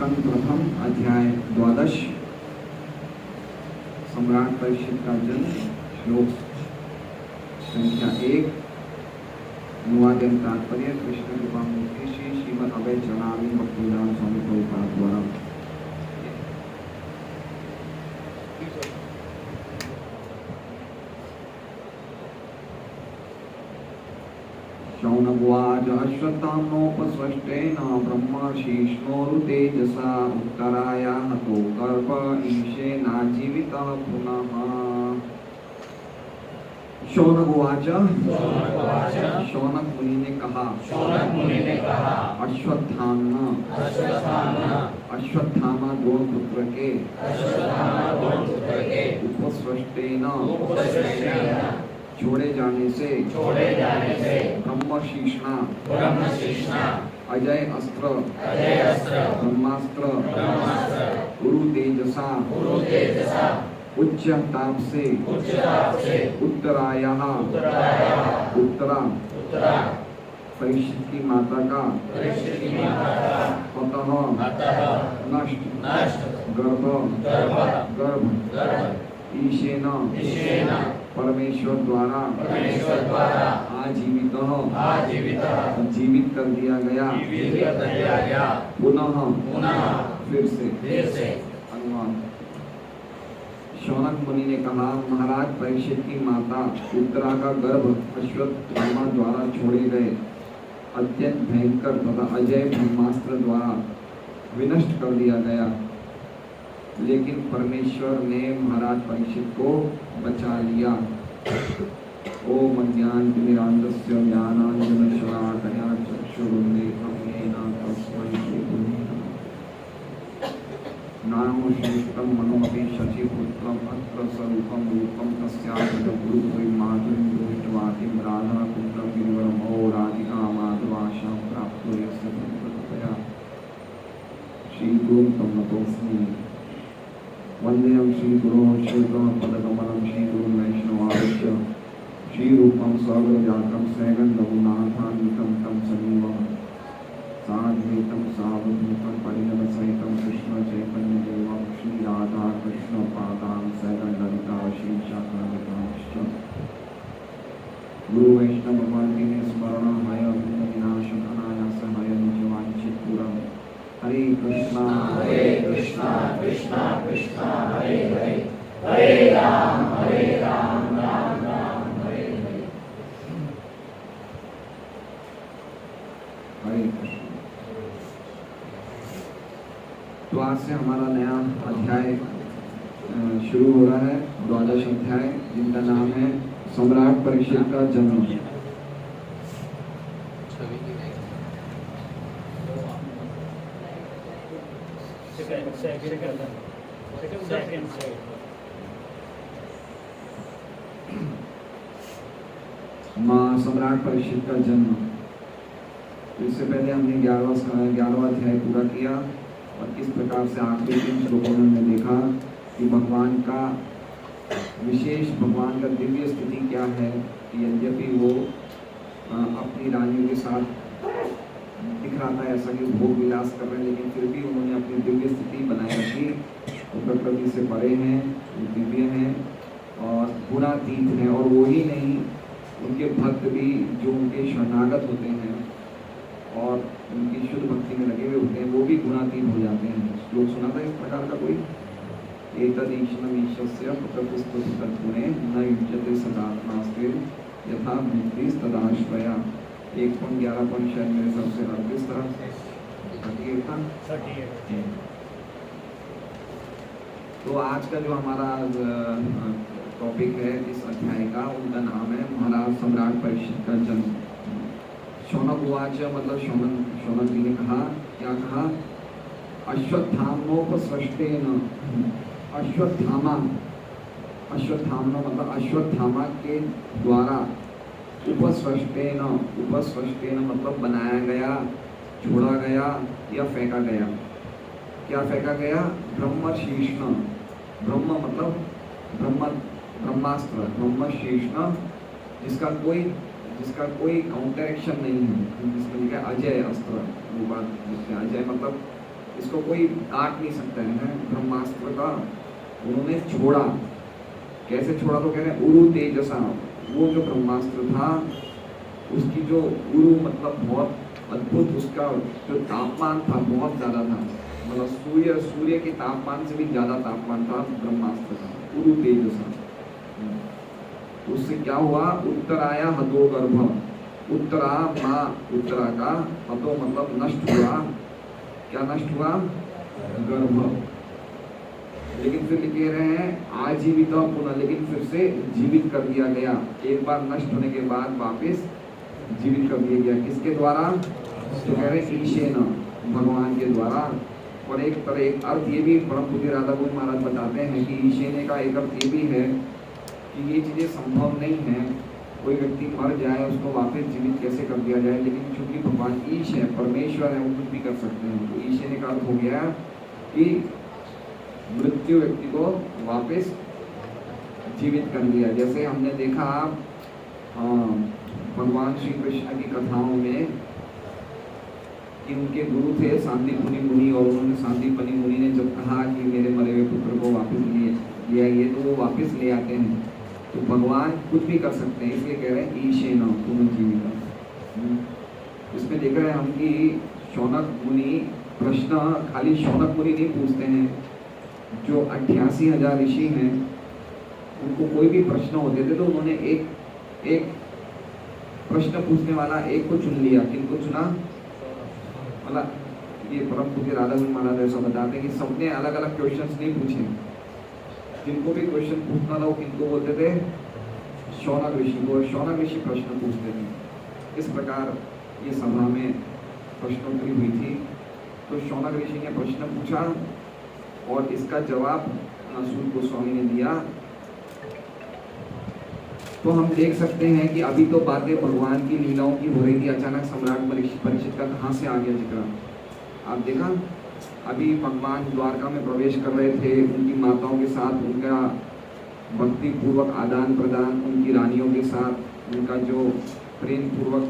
स्कंद प्रथम अध्याय 12 सम्राट परीक्षित का जन्म श्लोक संख्या 1 अनुवाद एवं तात्पर्य कृष्ण कृपा मूर्ति श्री श्रीमद् अभय चरणामृत भक्तिवेदांत स्वामी प्रभुपाद द्वारा। शौनकुवाच अश्वत्थाम्नोपस्वष्टेन ब्रह्मर्षिष्णोरुतेजसा उत्तराया हतो गर्भ ईशेनाजीवितः पुनः। शौनकुवाच शौनक मुनि ने कहा अश्वत्थामा द्रोण पुत्र के उपस्वष्टेन छोड़े जाने से ब्रह्मशीष्णा अजय अस्त्र ब्रह्मास्त्र गुरु तेजसा उच्च ताप से उत्तराया उत्तरा परीक्षित की माता का पतः नष्ट गर्भ ईशेन परमेश्वर द्वारा आजीवित जीवित कर दिया गया पुनः फिर से। अनुवाद। शौनक मुनि ने कहा, महाराज परीक्षित की माता उत्तरा का गर्भ अश्वत्थामा द्वारा छोड़े गए अत्यंत भयंकर तथा अजय ब्रह्मास्त्र द्वारा विनष्ट कर दिया गया, लेकिन परमेश्वर ने महाराज परीक्षित को बचा लिया। ओम अज्ञानतिमिरान्धस्य ज्ञानाञ्जनशलाकया चक्षुरुन्मीलितं येन तस्मै श्रीगुरुवे नमः। श्रेष्ठं मनोऽपि शचीपुत्रम् अत्र स्वरूपं रूपं तस्याः गुरुमाधुरीं दृष्ट्वातिं राधाकुण्डं गिरिवरमो राधिका माधवाशां प्राप्तो यस्य भक्तया श्रीगुरुं तं नतोऽस्मि। वंदेहं श्रीगुरोः श्रीपदकमलं श्रीगुरुं वैष्णवांश्च श्रीरूपं सगरजातं सैगन्धरघुनाथान्वितं तं सजीवं साद्वैतं सावधूतं परिजनसहितं कृष्णचैतन्यदेवं श्रीराधाकृष्णपादां सैगन्धललिता श्रीशाखान्वितांश्च गुरु वैष्णव भगवान के स्मरण हय विनाशन अनायास हय निजवांछित पूरं। हरे कृष्णा कृष्णा कृष्णा हरे हरे हरे राम राम राम हरे हरे हरे कृष्ण। तो आज से हमारा नया अध्याय शुरू हो रहा है, 12वां अध्याय, जिनका नाम है सम्राट परीक्षित का जन्म। माँ सम्राट परीक्षित का जन्म। इससे पहले हमने 11वां अध्याय पूरा किया और किस प्रकार से आखिरी 3 श्लोकों में हमने देखा कि भगवान का दिव्य स्थिति क्या है। यद्यपि वो अपनी रानियों के साथ दिख रहा था ऐसा कि भोग विलास कर रहे हैं, लेकिन फिर भी उन्होंने अपनी दिव्य स्थिति बनाए रखी। वो प्रकृति से परे हैं, वो दिव्य हैं और गुणातीत हैं। और वो ही नहीं, उनके भक्त भी जो उनके शरणागत होते हैं और उनकी शुद्ध भक्ति में लगे हुए होते हैं, वो भी गुणातीत हो जाते हैं। लोग सुना था इस प्रकार का कोई एतदीक्षणमीशस्य प्रकृतिस्तुतितत्गुणे न युज्यते सदात्मास्ते यथा बुद्धिस्तदाश्रया। 1.11 शायद मेरे सबसे 38 तरह से 38 था। तो आज का जो हमारा टॉपिक है इस अध्याय का, उनका नाम है महाराज सम्राट परीक्षित का जन्म। शौनक उवाच मतलब शौनक जी ने कहा, क्या कहा? अश्वत्थाम्नोपस्वष्टेन, अश्वत्थामा मतलब अश्वत्थामा के द्वारा, उपस्वष्टेन मतलब बनाया गया, छोड़ा गया या फेंका गया। क्या फेंका गया? ब्रह्मशीष्ण, ब्रह्म मतलब ब्रह्मास्त्र, ब्रह्मशीष्ण जिसका कोई काउंटर एक्शन नहीं है, जिसमें लिखा अजय अस्त्र। वो बात, अजय मतलब इसको कोई काट नहीं सकता है ब्रह्मास्त्र का। उन्होंने छोड़ा, कैसे छोड़ा तो कह रहे हैं उरु तेजसा। वो जो ब्रह्मास्त्र था उसकी जो उरु मतलब बहुत अद्भुत, उसका जो तापमान था बहुत ज़्यादा था, मतलब सूर्य के तापमान से भी ज़्यादा तापमान था ब्रह्मास्त्र का, उरु तेजसा। उससे क्या हुआ, उत्तराया हतो गर्भ, उत्तरा माँ उत्तरा का, हतो मतलब नष्ट हुआ, क्या नष्ट हुआ, गर्भ। लेकिन फिर कह रहे हैं आजीवित पुनः, लेकिन फिर से जीवित कर दिया गया, एक बार नष्ट होने के बाद वापस जीवित कर दिया गया। किसके द्वारा, तो कह रहे हैं ईशेन, भगवान के द्वारा। और एक तरह एक अर्थ ये भी परम पूज्य राधा गोविंद महाराज बताते हैं कि ईशेने का एक अर्थ ये भी है कि ये चीज़ें संभव नहीं है, कोई व्यक्ति मर जाए उसको वापस जीवित कैसे कर दिया जाए, लेकिन चूंकि भगवान ईश है, परमेश्वर है, वो कुछ भी कर सकते हैं। तो ईशेने का अर्थ हो गया कि मृत्यु व्यक्ति को वापस जीवित कर दिया। जैसे हमने देखा भगवान श्री कृष्ण की कथाओं में कि उनके गुरु थे सांदीपनि मुनि, और उन्होंने सांदीपनि मुनि ने जब कहा कि मेरे मरे हुए पुत्र को वापस ले आइए, तो वो वापस ले आते हैं। तो भगवान कुछ भी कर सकते हैं, इसलिए कह रहे हैं ईशेन पुनर्जीवित। इसमें देख रहे हैं हम कि शौनक मुनि प्रश्न खाली शौनक मुनि नहीं पूछते हैं, जो 88,000 ऋषि हैं उनको कोई भी प्रश्न होते थे तो उन्होंने एक प्रश्न पूछने वाला एक को चुन लिया। किनको चुना, मतलब ये परम पूज्य राधा गोविंद महाराज ऐसा बताते हैं कि सबने अलग अलग क्वेश्चंस नहीं पूछे, जिनको भी क्वेश्चन पूछना था वो किनको बोलते थे, शौनक ऋषि को। शौनक ऋषि प्रश्न पूछते थे। इस प्रकार ये सभा में प्रश्नोत्तरी हुई थी। तो शौनक ऋषि ने प्रश्न पूछा और इसका जवाब सूत गोस्वामी ने दिया। तो हम देख सकते हैं कि अभी तो बातें भगवान की लीलाओं की हो रही थी, अचानक सम्राट परीक्षित का कहाँ से आ गया जिक्र। आप देखा, अभी भगवान द्वारका में प्रवेश कर रहे थे उनकी माताओं के साथ, उनका भक्ति पूर्वक आदान प्रदान, उनकी रानियों के साथ उनका जो प्रेम पूर्वक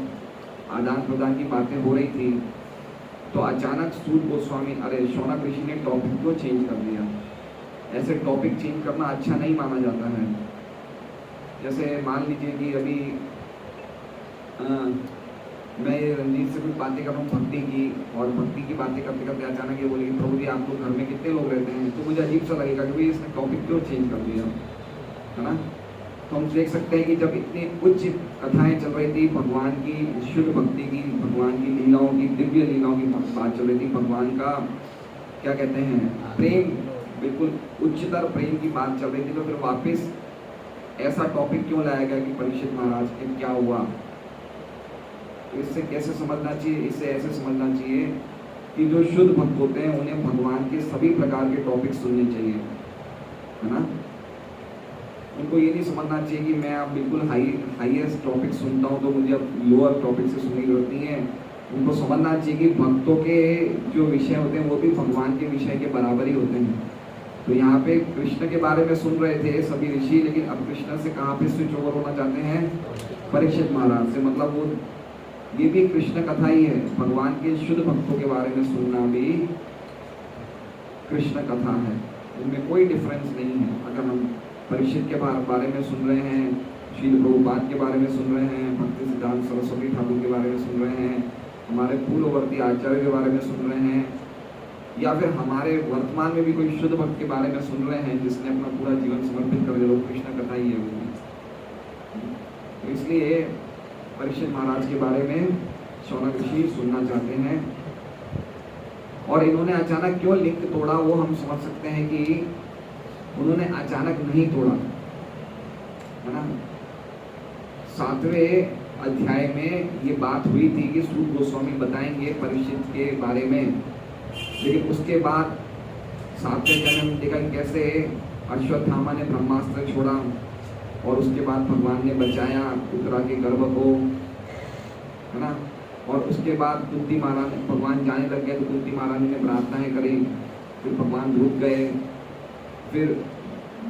आदान प्रदान की बातें हो रही थी। तो अचानक सूत गोस्वामी, अरे शौनक ऋषि ने टॉपिक को चेंज कर दिया। ऐसे टॉपिक चेंज करना अच्छा नहीं माना जाता है। जैसे मान लीजिए कि अभी मैं रंजीत से कुछ बातें कर रहा हूँ भक्ति की, और भक्ति की बातें करते करते अचानक ये बोलेगी प्रभु जी आप लोग घर में कितने लोग रहते हैं, तो मुझे अजीब सा लगेगा कि भाई इसने टॉपिक क्यों चेंज कर दिया, है ना। तो हम देख सकते हैं कि जब इतनी उच्च कथाएं चल रही थी भगवान की शुद्ध भक्ति की, भगवान की लीलाओं की, दिव्य लीलाओं की बात चल रही थी, भगवान का क्या कहते हैं प्रेम, बिल्कुल उच्चतर प्रेम की बात चल रही थी, तो फिर वापस ऐसा टॉपिक क्यों लाया गया कि परीक्षित महाराज के क्या हुआ। तो इससे कैसे समझना चाहिए, इससे ऐसे समझना चाहिए कि जो शुद्ध भक्त होते हैं उन्हें भगवान के सभी प्रकार के टॉपिक सुनने चाहिए, है ना। उनको ये नहीं समझना चाहिए कि मैं अब बिल्कुल हाईएस्ट टॉपिक सुनता हूँ तो मुझे अब लोअर टॉपिक से सुनने की जरूरत नहीं है। उनको समझना चाहिए कि भक्तों के जो विषय होते हैं वो भी भगवान के विषय के बराबर ही होते हैं। तो यहाँ पे कृष्ण के बारे में सुन रहे थे सभी ऋषि, लेकिन अब कृष्ण से कहाँ पे स्विच ओवर होना चाहते हैं, परीक्षित महाराज से। मतलब वो ये भी कृष्ण कथा ही है, भगवान के शुद्ध भक्तों के बारे में सुनना भी कृष्ण कथा है, उनमें कोई डिफरेंस नहीं है। अगर हम परीक्षित के बारे में सुन रहे हैं, श्रील प्रभुपाद के बारे में सुन रहे हैं, भक्ति सिद्धांत सरस्वती ठाकुर के बारे में सुन रहे हैं, हमारे पूर्ववर्ती आचार्य के बारे में सुन रहे हैं, या फिर हमारे वर्तमान में भी कोई शुद्ध भक्त के बारे में सुन रहे हैं जिसने अपना पूरा जीवन समर्पित कर दिया, कृष्ण कथा ही है वो। तो इसलिए परीक्षित महाराज के बारे में शौनक ऋषि सुनना चाहते हैं। और इन्होंने अचानक क्यों लिंक तोड़ा वो हम समझ सकते हैं कि उन्होंने अचानक नहीं तोड़ा, है ना। 7वें अध्याय में ये बात हुई थी कि सूत गोस्वामी बताएंगे परीक्षित के बारे में, लेकिन उसके बाद 7वें अध्याय में देखा कि कैसे अश्वत्थामा ने ब्रह्मास्त्र छोड़ा और उसके बाद भगवान ने बचाया उत्तरा के गर्भ को, है ना। और उसके बाद कुंती महारानी, भगवान जाने लग गए तो कुंती महारानी ने प्रार्थनाएं करी, फिर भगवान रुक गए, फिर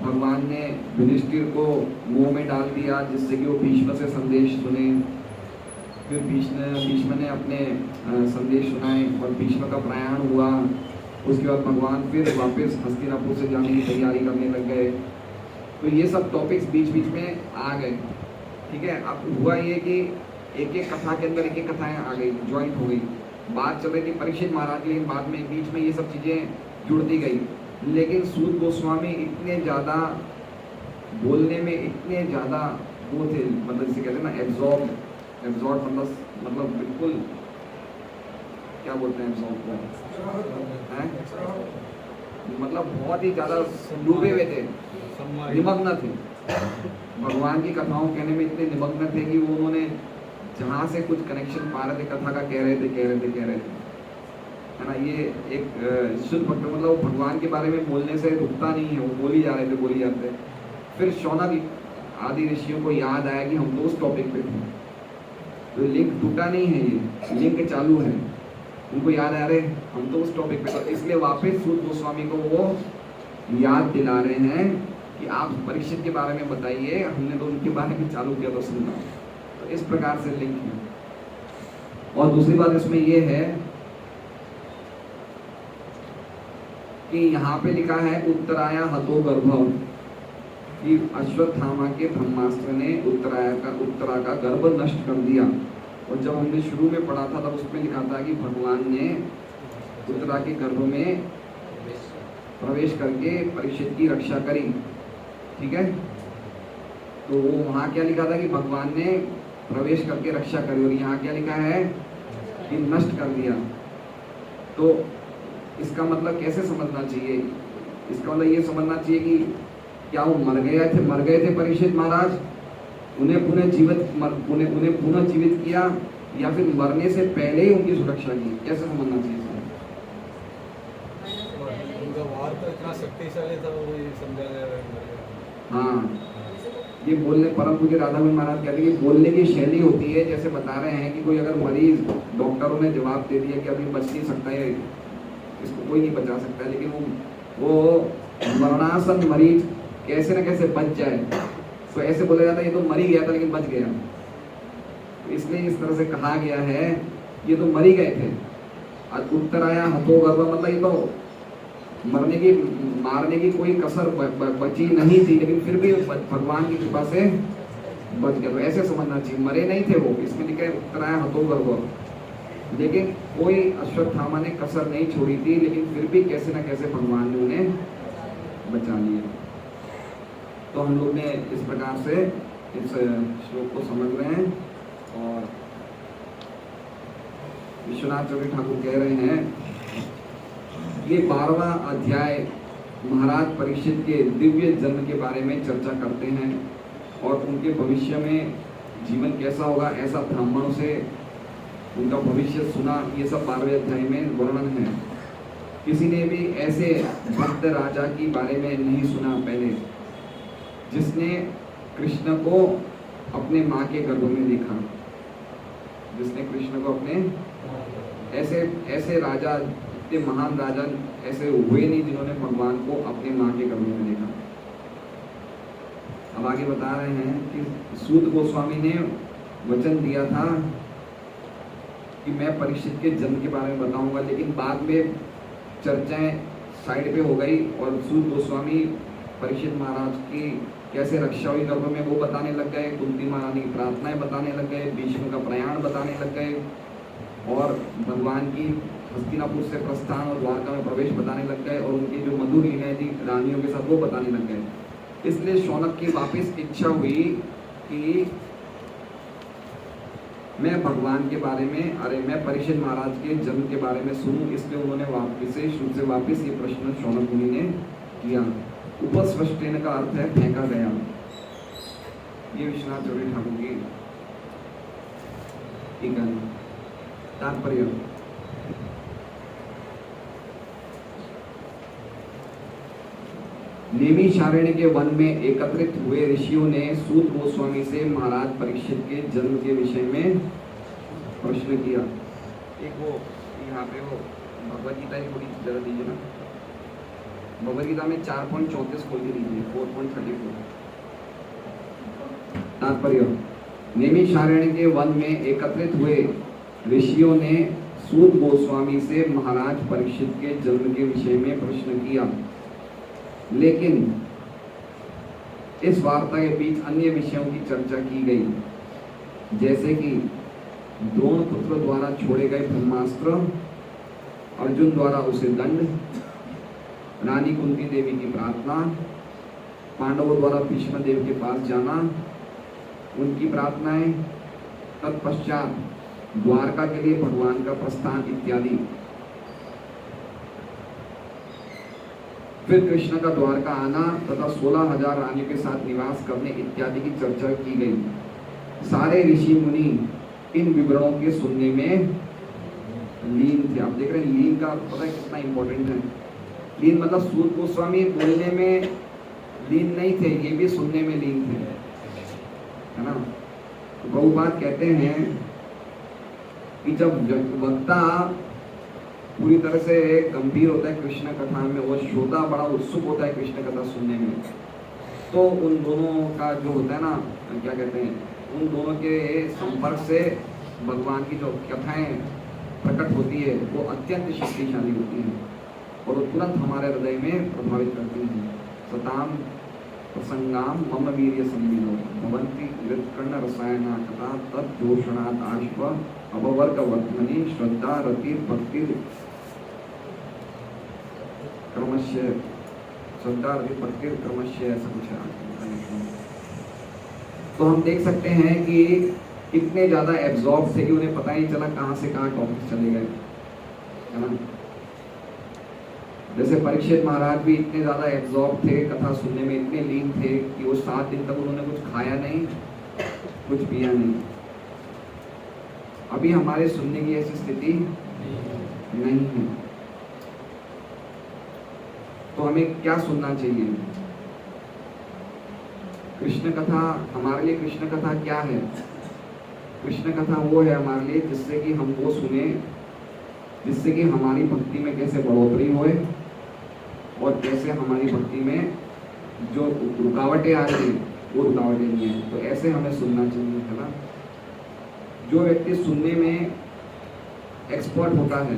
भगवान ने युधिष्ठिर को मुंह में डाल दिया जिससे कि वो भीष्म से संदेश सुने। फिर भीष्म ने अपने संदेश सुनाए और भीष्म का प्रयाण हुआ, उसके बाद भगवान फिर वापस हस्तिनापुर से जाने की तैयारी करने लग गए। तो ये सब टॉपिक्स बीच बीच में आ गए, ठीक है। अब हुआ ये कि एक एक कथा के अंदर एक एक कथाएं आ गई, ज्वाइंट हो गई। बात चल रही थी परीक्षित महाराज की, लेकिन बाद में बीच में ये सब चीज़ें जुड़ती गई। लेकिन सूत गोस्वामी इतने ज़्यादा बोलने में इतने ज़्यादा वो थे, मतलब जिसे कहते हैं ना एब्जॉर्ब मतलब बिल्कुल क्या बोलते हैं एब्जॉर्ब को, हैं मतलब बहुत ही ज़्यादा डूबे हुए थे, निमग्न थे। भगवान की कथाओं कहने में इतने निमग्न थे कि वो उन्होंने जहाँ से कुछ कनेक्शन पा रहे थे कथा का कह रहे थे, है ना। ये एक शुद्ध भक्त मतलब वो भगवान के बारे में बोलने से रुकता नहीं है, वो बोली जाते थे। फिर शौनक आदि ऋषियों को याद आया कि हम तो उस टॉपिक पे थे, तो लिंक टूटा नहीं है, ये लिंक चालू है। उनको याद आ रहे हम तो उस टॉपिक पे, तो इसलिए वापस सूत गोस्वामी को वो याद दिला रहे हैं कि आप परीक्षित के बारे में बताइए, हमने तो उनके बारे में चालू किया तो सुनना। तो इस प्रकार से लिंक है। और दूसरी बात इसमें ये है कि यहाँ पे लिखा है उत्तराया हतो गर्भ, कि अश्वत्थामा के ब्रह्मास्त्र ने उत्तरा का गर्भ नष्ट कर दिया। और जब हमने शुरू में पढ़ा था तब उसमें लिखा था कि भगवान ने उत्तरा के गर्भ में प्रवेश करके परीक्षित की रक्षा करी, ठीक है। तो वो वहाँ क्या लिखा था कि भगवान ने प्रवेश करके रक्षा करी, और यहाँ क्या लिखा है कि नष्ट कर दिया। तो इसका मतलब कैसे समझना चाहिए? इसका मतलब ये समझना चाहिए कि क्या वो मर गए थे परीक्षित महाराज, उन्हें पुनः जीवित किया, या फिर मरने से पहले ही उनकी सुरक्षा की? कैसे समझना चाहिए? उनका वार तो इतना शक्तिशाली था, वो ये समझा गया। हाँ, ये बोलने परम पूज्य राधामोहन महाराज कहते हैं कि बोलने की शैली होती है। जैसे बता रहे हैं कि कोई अगर मरीज, डॉक्टरों ने जवाब दे दिया कि अभी बच नहीं सकता है, इसको कोई नहीं बचा सकता, लेकिन वो मरणासन मरीज कैसे न कैसे बच जाए, तो ऐसे बोला जाता है ये तो मर ही गया था लेकिन बच गया। तो इसलिए इस तरह से कहा गया है ये तो मर ही गए थे। उत्तराया हतो गर्भ मतलब ये तो मारने की कोई कसर बची नहीं थी, लेकिन फिर भी भगवान की कृपा से बच गया। तो ऐसे समझना चाहिए, मरे नहीं थे वो। इसमें लिखा है उत्तराया हतो गर्भ, लेकिन कोई अश्वत्थामा ने कसर नहीं छोड़ी थी, लेकिन फिर भी कैसे न कैसे भगवान ने उन्हें बचा लिया। तो हम लोग ने इस प्रकार से इस श्लोक को समझ रहे हैं। और विश्वनाथ चौधरी ठाकुर कह रहे हैं ये 12वां अध्याय महाराज परीक्षित के दिव्य जन्म के बारे में चर्चा करते हैं, और उनके भविष्य में जीवन कैसा होगा ऐसा ब्राह्मणों से उनका भविष्य सुना, ये सब 12वें अध्याय में वर्णन है। किसी ने भी ऐसे भक्त राजा के बारे में नहीं सुना पहले, जिसने कृष्ण को अपने माँ के गर्भ में देखा, जिसने कृष्ण को अपने ऐसे राजा, इतने महान राजा ऐसे हुए नहीं जिन्होंने भगवान को अपने माँ के गर्भ में देखा। अब आगे बता रहे हैं कि सूत गोस्वामी ने वचन दिया था कि मैं परीक्षित के जन्म के बारे में बताऊंगा, लेकिन बाद में चर्चाएं साइड पे हो गई और सूत गोस्वामी परीक्षित महाराज की कैसे रक्षा हुई गर्भ में वो बताने लग गए, कुंती महारानी की प्रार्थनाएं बताने लग गए, भीष्म का प्रयाण बताने लग गए, और भगवान की हस्तिनापुर से प्रस्थान और द्वारका में प्रवेश बताने लग गए, और उनकी जो मधुर लीलाएं थी रानियों के साथ वो बताने लग गए। इसलिए शौनक की वापस इच्छा हुई कि मैं भगवान के बारे में, मैं परीक्षित महाराज के जन्म के बारे में सुनूं। इसलिए उन्होंने वापस ये प्रश्न शौनक मुनि ने किया। उपस्पष्टेन का अर्थ है फेंका गया। ये विश्वनाथ चौधरी ठाकुर की टीका तात्पर्य। नैमिषारण्य के वन में एकत्रित हुए ऋषियों ने सूत गोस्वामी से महाराज परीक्षित के जन्म के विषय में प्रश्न किया। एक वो यहाँ पे वो भगवद गीता की थोड़ी जरा दीजिए ना, भगवद गीता में 4.34 खोल के दीजिए, 4.34। तात्पर्य, नैमिषारण्य के वन में एकत्रित हुए ऋषियों ने सूत गोस्वामी से महाराज परीक्षित के जन्म के विषय में प्रश्न किया, लेकिन इस वार्ता के बीच अन्य विषयों की चर्चा की गई, जैसे कि द्रोण पुत्र द्वारा छोड़े गए ब्रह्मास्त्र, अर्जुन द्वारा उसे दंड, रानी कुंती देवी की प्रार्थना, पांडवों द्वारा भीष्म देव के पास जाना, उनकी प्रार्थनाएं, तत्पश्चात द्वारका के लिए भगवान का प्रस्थान इत्यादि। फिर कृष्ण का द्वारका आना तथा 16,000 रानियों के साथ निवास करने इत्यादि की चर्चा की गई। सारे ऋषि मुनि इन विवरणों के सुनने में लीन थे। आप देख रहे हैं लीन का पता है कितना इंपॉर्टेंट है। लीन मतलब सूत गोस्वामी बोलने में लीन नहीं थे, ये भी सुनने में लीन थे, है ना। तो प्रभुपाद कहते हैं कि जब वक्ता पूरी तरह से गंभीर होता है कृष्ण कथा में और श्रोता बड़ा उत्सुक होता है कृष्ण कथा सुनने में, तो उन दोनों का जो होता है ना, क्या कहते हैं, उन दोनों के संपर्क से भगवान की जो कथाएं प्रकट होती है वो अत्यंत शक्तिशाली होती हैं और वो तुरंत हमारे हृदय में प्रभावित करती हैं। सताम प्रसंगाम मम वीर्य सम्मिलो भवन्ति हृत्कर्ण रसायना कथा तत्जोषणात् आश्व अभवर्ग वर्धमनि श्रद्धा रति भक्ति क्रमशः श्रद्धा रति भक्ति क्रमशः ऐसा कुछ है। तो हम देख सकते हैं कि इतने ज़्यादा एब्जॉर्ब थे कि उन्हें पता ही चला कहाँ से कहाँ टॉपिक चले गए, है ना। जैसे परीक्षित महाराज भी इतने ज़्यादा एब्जॉर्ब थे, कथा सुनने में इतने लीन थे कि वो 7 दिन तक उन्होंने कुछ खाया नहीं, कुछ पिया नहीं। अभी हमारे सुनने की ऐसी स्थिति नहीं है। तो हमें क्या सुनना चाहिए? कृष्ण कथा हमारे लिए, कृष्ण कथा क्या है? कृष्ण कथा वो है हमारे लिए जिससे कि हम वो सुने, जिससे कि हमारी भक्ति में कैसे बढ़ोतरी होए और कैसे हमारी भक्ति में जो रुकावटें आ रही हैं वो रुकावटें नहीं है। तो ऐसे हमें सुनना चाहिए, है ना। जो व्यक्ति सुनने में एक्सपर्ट होता है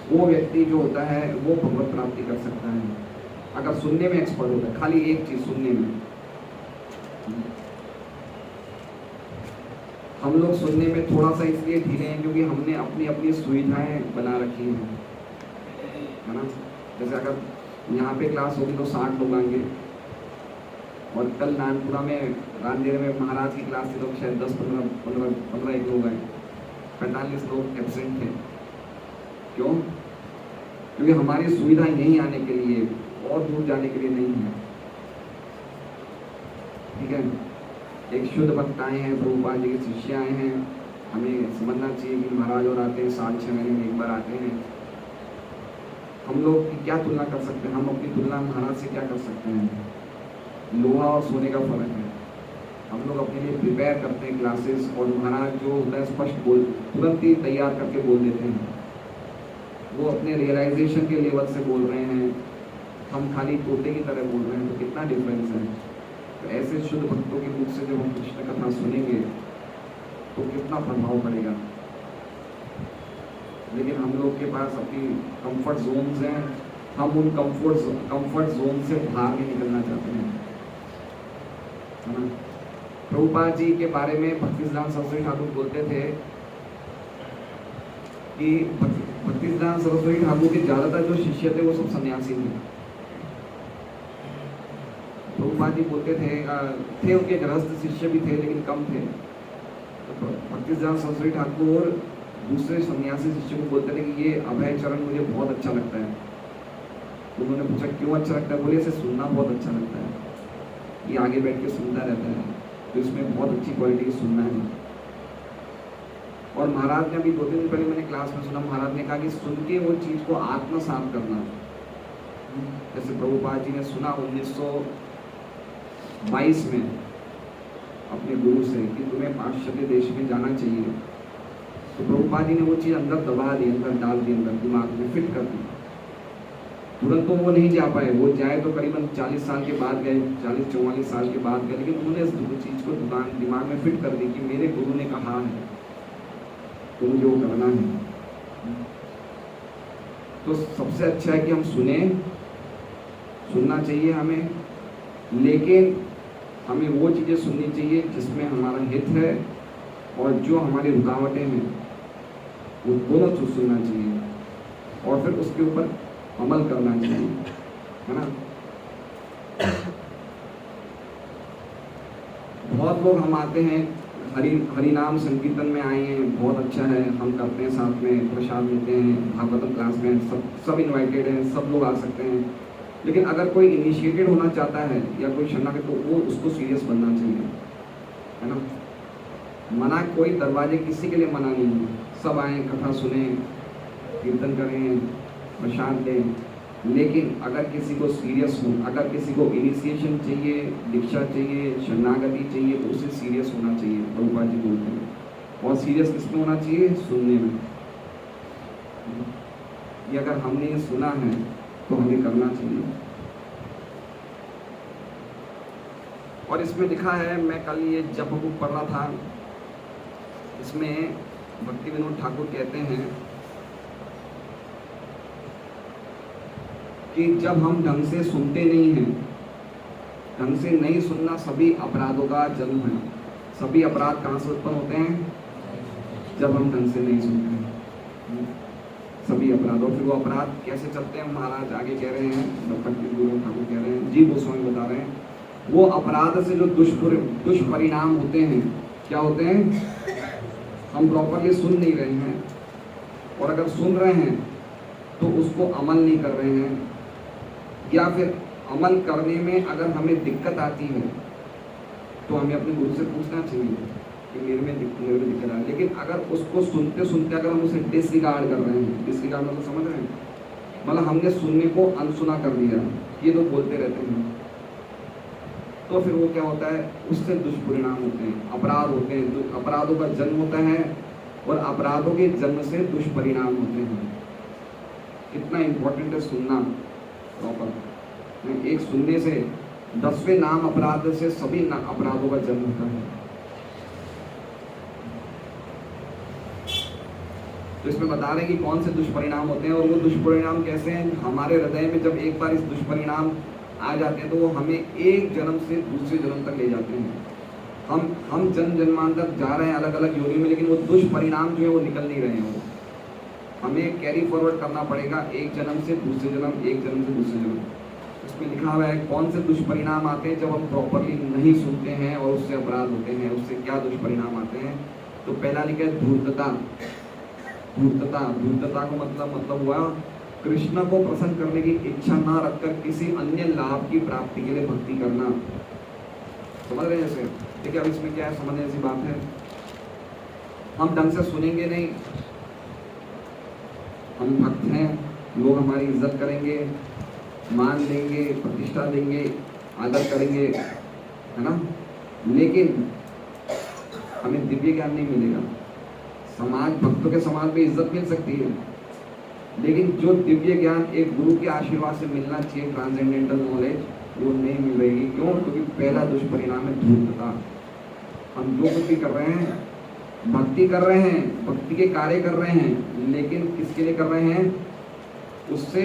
वो व्यक्ति जो होता है वो भगवत प्राप्ति कर सकता है। अगर सुनने में एक्सपर्ट होता है, खाली एक चीज सुनने में, हम लोग सुनने में थोड़ा सा इसलिए ढीले हैं क्योंकि हमने अपनी अपनी सुविधाएं बना रखी हैं, है ना। जैसे अगर यहाँ पे क्लास होगी तो 60 लोग आएंगे और कल नानपुरा में रामदेव में महाराज की क्लास थी तो शायद 10-15 एक लोग आए, 45 लोग एब्सेंट थे। क्यों? क्योंकि हमारी सुविधा यहीं आने के लिए और दूर जाने के लिए नहीं है, ठीक है। एक शुद्ध भक्त आए हैं, प्रभुपाद जी के शिष्य आए हैं, हमें समझना चाहिए कि महाराज और आते हैं 7-6 महीने में एक बार आते हैं। हम लोग की क्या तुलना कर सकते हैं? हम अपनी तुलना महाराज से क्या कर सकते हैं? लोहा और सोने का फर्क है। हम लोग अपने लिए प्रिपेयर करते हैं क्लासेस और महाराज जो होता है स्पष्ट बोल तुरंत ही तैयार करके बोल देते हैं। वो अपने रियलाइजेशन के लेवल से बोल रहे हैं, हम खाली तोते की तरह बोल रहे हैं। तो कितना डिफरेंस है। तो ऐसे शुद्ध भक्तों के मुख से जब हम कृष्ण कथा सुनेंगे तो कितना प्रभाव पड़ेगा। लेकिन हम लोग के पास अपनी कंफर्ट जोन्स हैं, हम उन कंफर्ट जोन से बाहर नहीं निकलना चाहते हैं, है ना। प्रभुपाद जी के बारे में भक्तिसिद्धांत सरस्वती ठाकुर बोलते थे कि भक्तिसिद्धांत सरस्वती ठाकुर के ज्यादातर जो शिष्य थे वो सब सन्यासी थे। प्रभुपाद जी बोलते थे उनके गृहस्थ शिष्य भी थे लेकिन कम थे। तो भक्तिसिद्धांत सरस्वती ठाकुर दूसरे सन्यासी शिष्य को बोलते थे कि ये अभय चरण मुझे बहुत अच्छा लगता है। उन्होंने पूछा क्यों अच्छा लगता है? बोले इसे सुनना बहुत अच्छा लगता है, ये आगे बैठ के सुनता रहता है, तो इसमें बहुत अच्छी क्वालिटी सुनना है। और महाराज ने अभी 2 दिन पहले मैंने क्लास में सुना, महाराज ने कहा कि सुन के वो चीज़ को आत्मसात करना। जैसे प्रभुपाद जी ने सुना 1922 में अपने गुरु से कि तुम्हें पाश्चात्य देश में जाना चाहिए, तो प्रभुपाद जी ने वो चीज़ अंदर दबा दी, अंदर डाल दी, अंदर दिमाग में फिट कर दी। तुरंत तो वो नहीं जा पाए, वो जाए तो करीबन 40 साल के बाद गए, 40-44 साल के बाद गए, लेकिन उन्होंने इस चीज़ को दिमाग में फिट कर दी कि मेरे गुरु ने कहा है तो मुझे वो करना है। तो सबसे अच्छा है कि हम सुनना चाहिए हमें, लेकिन हमें वो चीज़ें सुननी चाहिए जिसमें हमारा हित है, और जो हमारी रुकावटें हैं वो दोनों चीज़ सुनना चाहिए, और फिर उसके ऊपर अमल करना चाहिए, है ना। बहुत लोग हम आते हैं, हरि नाम संकीर्तन में आए हैं, बहुत अच्छा है, हम करते हैं, साथ में प्रसाद लेते हैं, भागवतम क्लास में सब इनवाइटेड हैं, सब लोग आ सकते हैं। लेकिन अगर कोई इनिशिएटेड होना चाहता है या कोई शरणागत, तो वो उसको सीरियस बनना चाहिए, है ना। मना, कोई दरवाजे किसी के लिए मना नहीं है, सब आए, कथा सुने, कीर्तन करें, प्रसाद दें, लेकिन अगर किसी को सीरियस हो, अगर किसी को इनिशिएशन चाहिए, दीक्षा चाहिए, शरणागति चाहिए, तो उसे सीरियस होना चाहिए, प्रभुपाद जी बोलते हैं। और सीरियस किसमें होना चाहिए? सुनने में। ये अगर हमने ये सुना है तो हमें करना चाहिए। और इसमें लिखा है, मैं कल ये जप बुक पढ़ रहा था, इसमें भक्ति विनोद ठाकुर कहते हैं कि जब हम ढंग से सुनते नहीं हैं, ढंग से नहीं सुनना सभी अपराधों का जन्म है। सभी अपराध कहाँ से उत्पन्न होते हैं? जब हम ढंग से नहीं सुनते हैं, सभी अपराधों। फिर वो अपराध कैसे चलते हैं, महाराज आगे कह रहे हैं, भक्ति विनोद ठाकुर कह रहे हैं, जी गोस्वामी बता रहे हैं, वो अपराध से जो दुष्परिणाम होते हैं, क्या होते हैं? हम प्रॉपरली सुन नहीं रहे हैं, और अगर सुन रहे हैं तो उसको अमल नहीं कर रहे हैं, या फिर अमल करने में अगर हमें दिक्कत आती है तो हमें अपने गुरु से पूछना चाहिए कि मेरे में दिक्कत आ रही है। लेकिन अगर उसको सुनते सुनते अगर हम उसे डिसरिगार्ड कर रहे हैं, डिसरिगार्ड मतलब समझ रहे हैं, मतलब हमने सुनने को अनसुना कर दिया, ये तो बोलते रहते हैं, तो फिर वो क्या होता है, उससे दुष्परिणाम होते हैं, अपराध होते हैं, अपराधों का जन्म होता है, और अपराधों के जन्म से दुष्परिणाम होते हैं। कितना इम्पोर्टेंट है सुनना प्रॉपर। एक सुनने से 10वें नाम अपराध से सभी अपराधों का जन्म होता है। तो इसमें बता रहे हैं कि कौन से दुष्परिणाम होते हैं, और वो दुष्परिणाम कैसे हैं। हमारे हृदय में जब एक बार इस दुष्परिणाम आ जाते हैं तो वो हमें एक जन्म से दूसरे जन्म तक ले जाते हैं। हम जन्म जन्मांतर जा रहे हैं अलग अलग योनि में, लेकिन वो दुष्परिणाम जो है वो निकल नहीं रहे हैं। वो हमें कैरी फॉरवर्ड करना पड़ेगा, एक जन्म से दूसरे जन्म, एक जन्म से दूसरे जन्म। इसमें लिखा हुआ है कौन से दुष्परिणाम आते हैं जब हम प्रॉपरली नहीं सुनते हैं और उससे अपराध होते हैं। उससे क्या दुष्परिणाम आते हैं? तो पहला लिखा है धूर्तता। धूर्तता को मतलब हुआ कृष्ण को प्रसन्न करने की इच्छा ना रखकर किसी अन्य लाभ की प्राप्ति के लिए भक्ति करना। समझ रहे हैं? जैसे देखिए, अब इसमें क्या है, समझने जैसी बात है। हम ढंग से सुनेंगे नहीं, हम भक्त हैं, लोग हमारी इज्जत करेंगे, मान देंगे, प्रतिष्ठा देंगे, आदर करेंगे, है ना, लेकिन हमें दिव्य ज्ञान नहीं मिलेगा। समाज, भक्तों के समाज में इज्जत मिल सकती है, लेकिन जो दिव्य ज्ञान एक गुरु के आशीर्वाद से मिलना चाहिए, ट्रांसेंडेंटल नॉलेज, वो नहीं मिलेगी। क्यों? क्योंकि पहला दुष्परिणाम है धूर्तता। हम जो कुछ भी कर रहे हैं, भक्ति कर रहे हैं, भक्ति के कार्य कर रहे हैं, लेकिन किसके लिए कर रहे हैं? उससे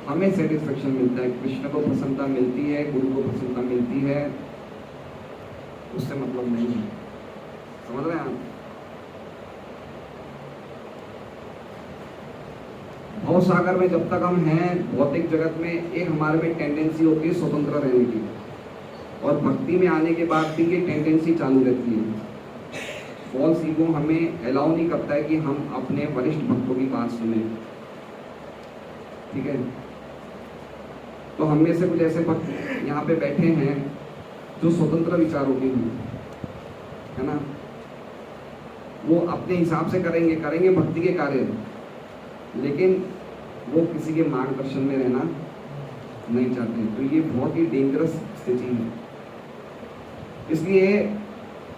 हमें सेटिस्फेक्शन मिलता है, कृष्ण को प्रसन्नता मिलती है, गुरु को प्रसन्नता मिलती है, उससे मतलब नहीं है। समझ रहे हैं आप? भव सागर में जब तक हम हैं, भौतिक जगत में एक हमारे में टेंडेंसी होती है स्वतंत्र रहने की, और भक्ति में आने के बाद भी ये टेंडेंसी चालू रहती है। फॉल्स ईगो हमें अलाउ नहीं करता है कि हम अपने वरिष्ठ भक्तों की बात सुने। ठीक है? तो हम में से कुछ ऐसे भक्त यहाँ पे बैठे हैं जो स्वतंत्र विचारों के हैं, है ना, वो अपने हिसाब से करेंगे भक्ति के कार्य, लेकिन वो किसी के मार्गदर्शन में रहना नहीं चाहते। तो ये बहुत ही डेंजरस स्थिति है। इसलिए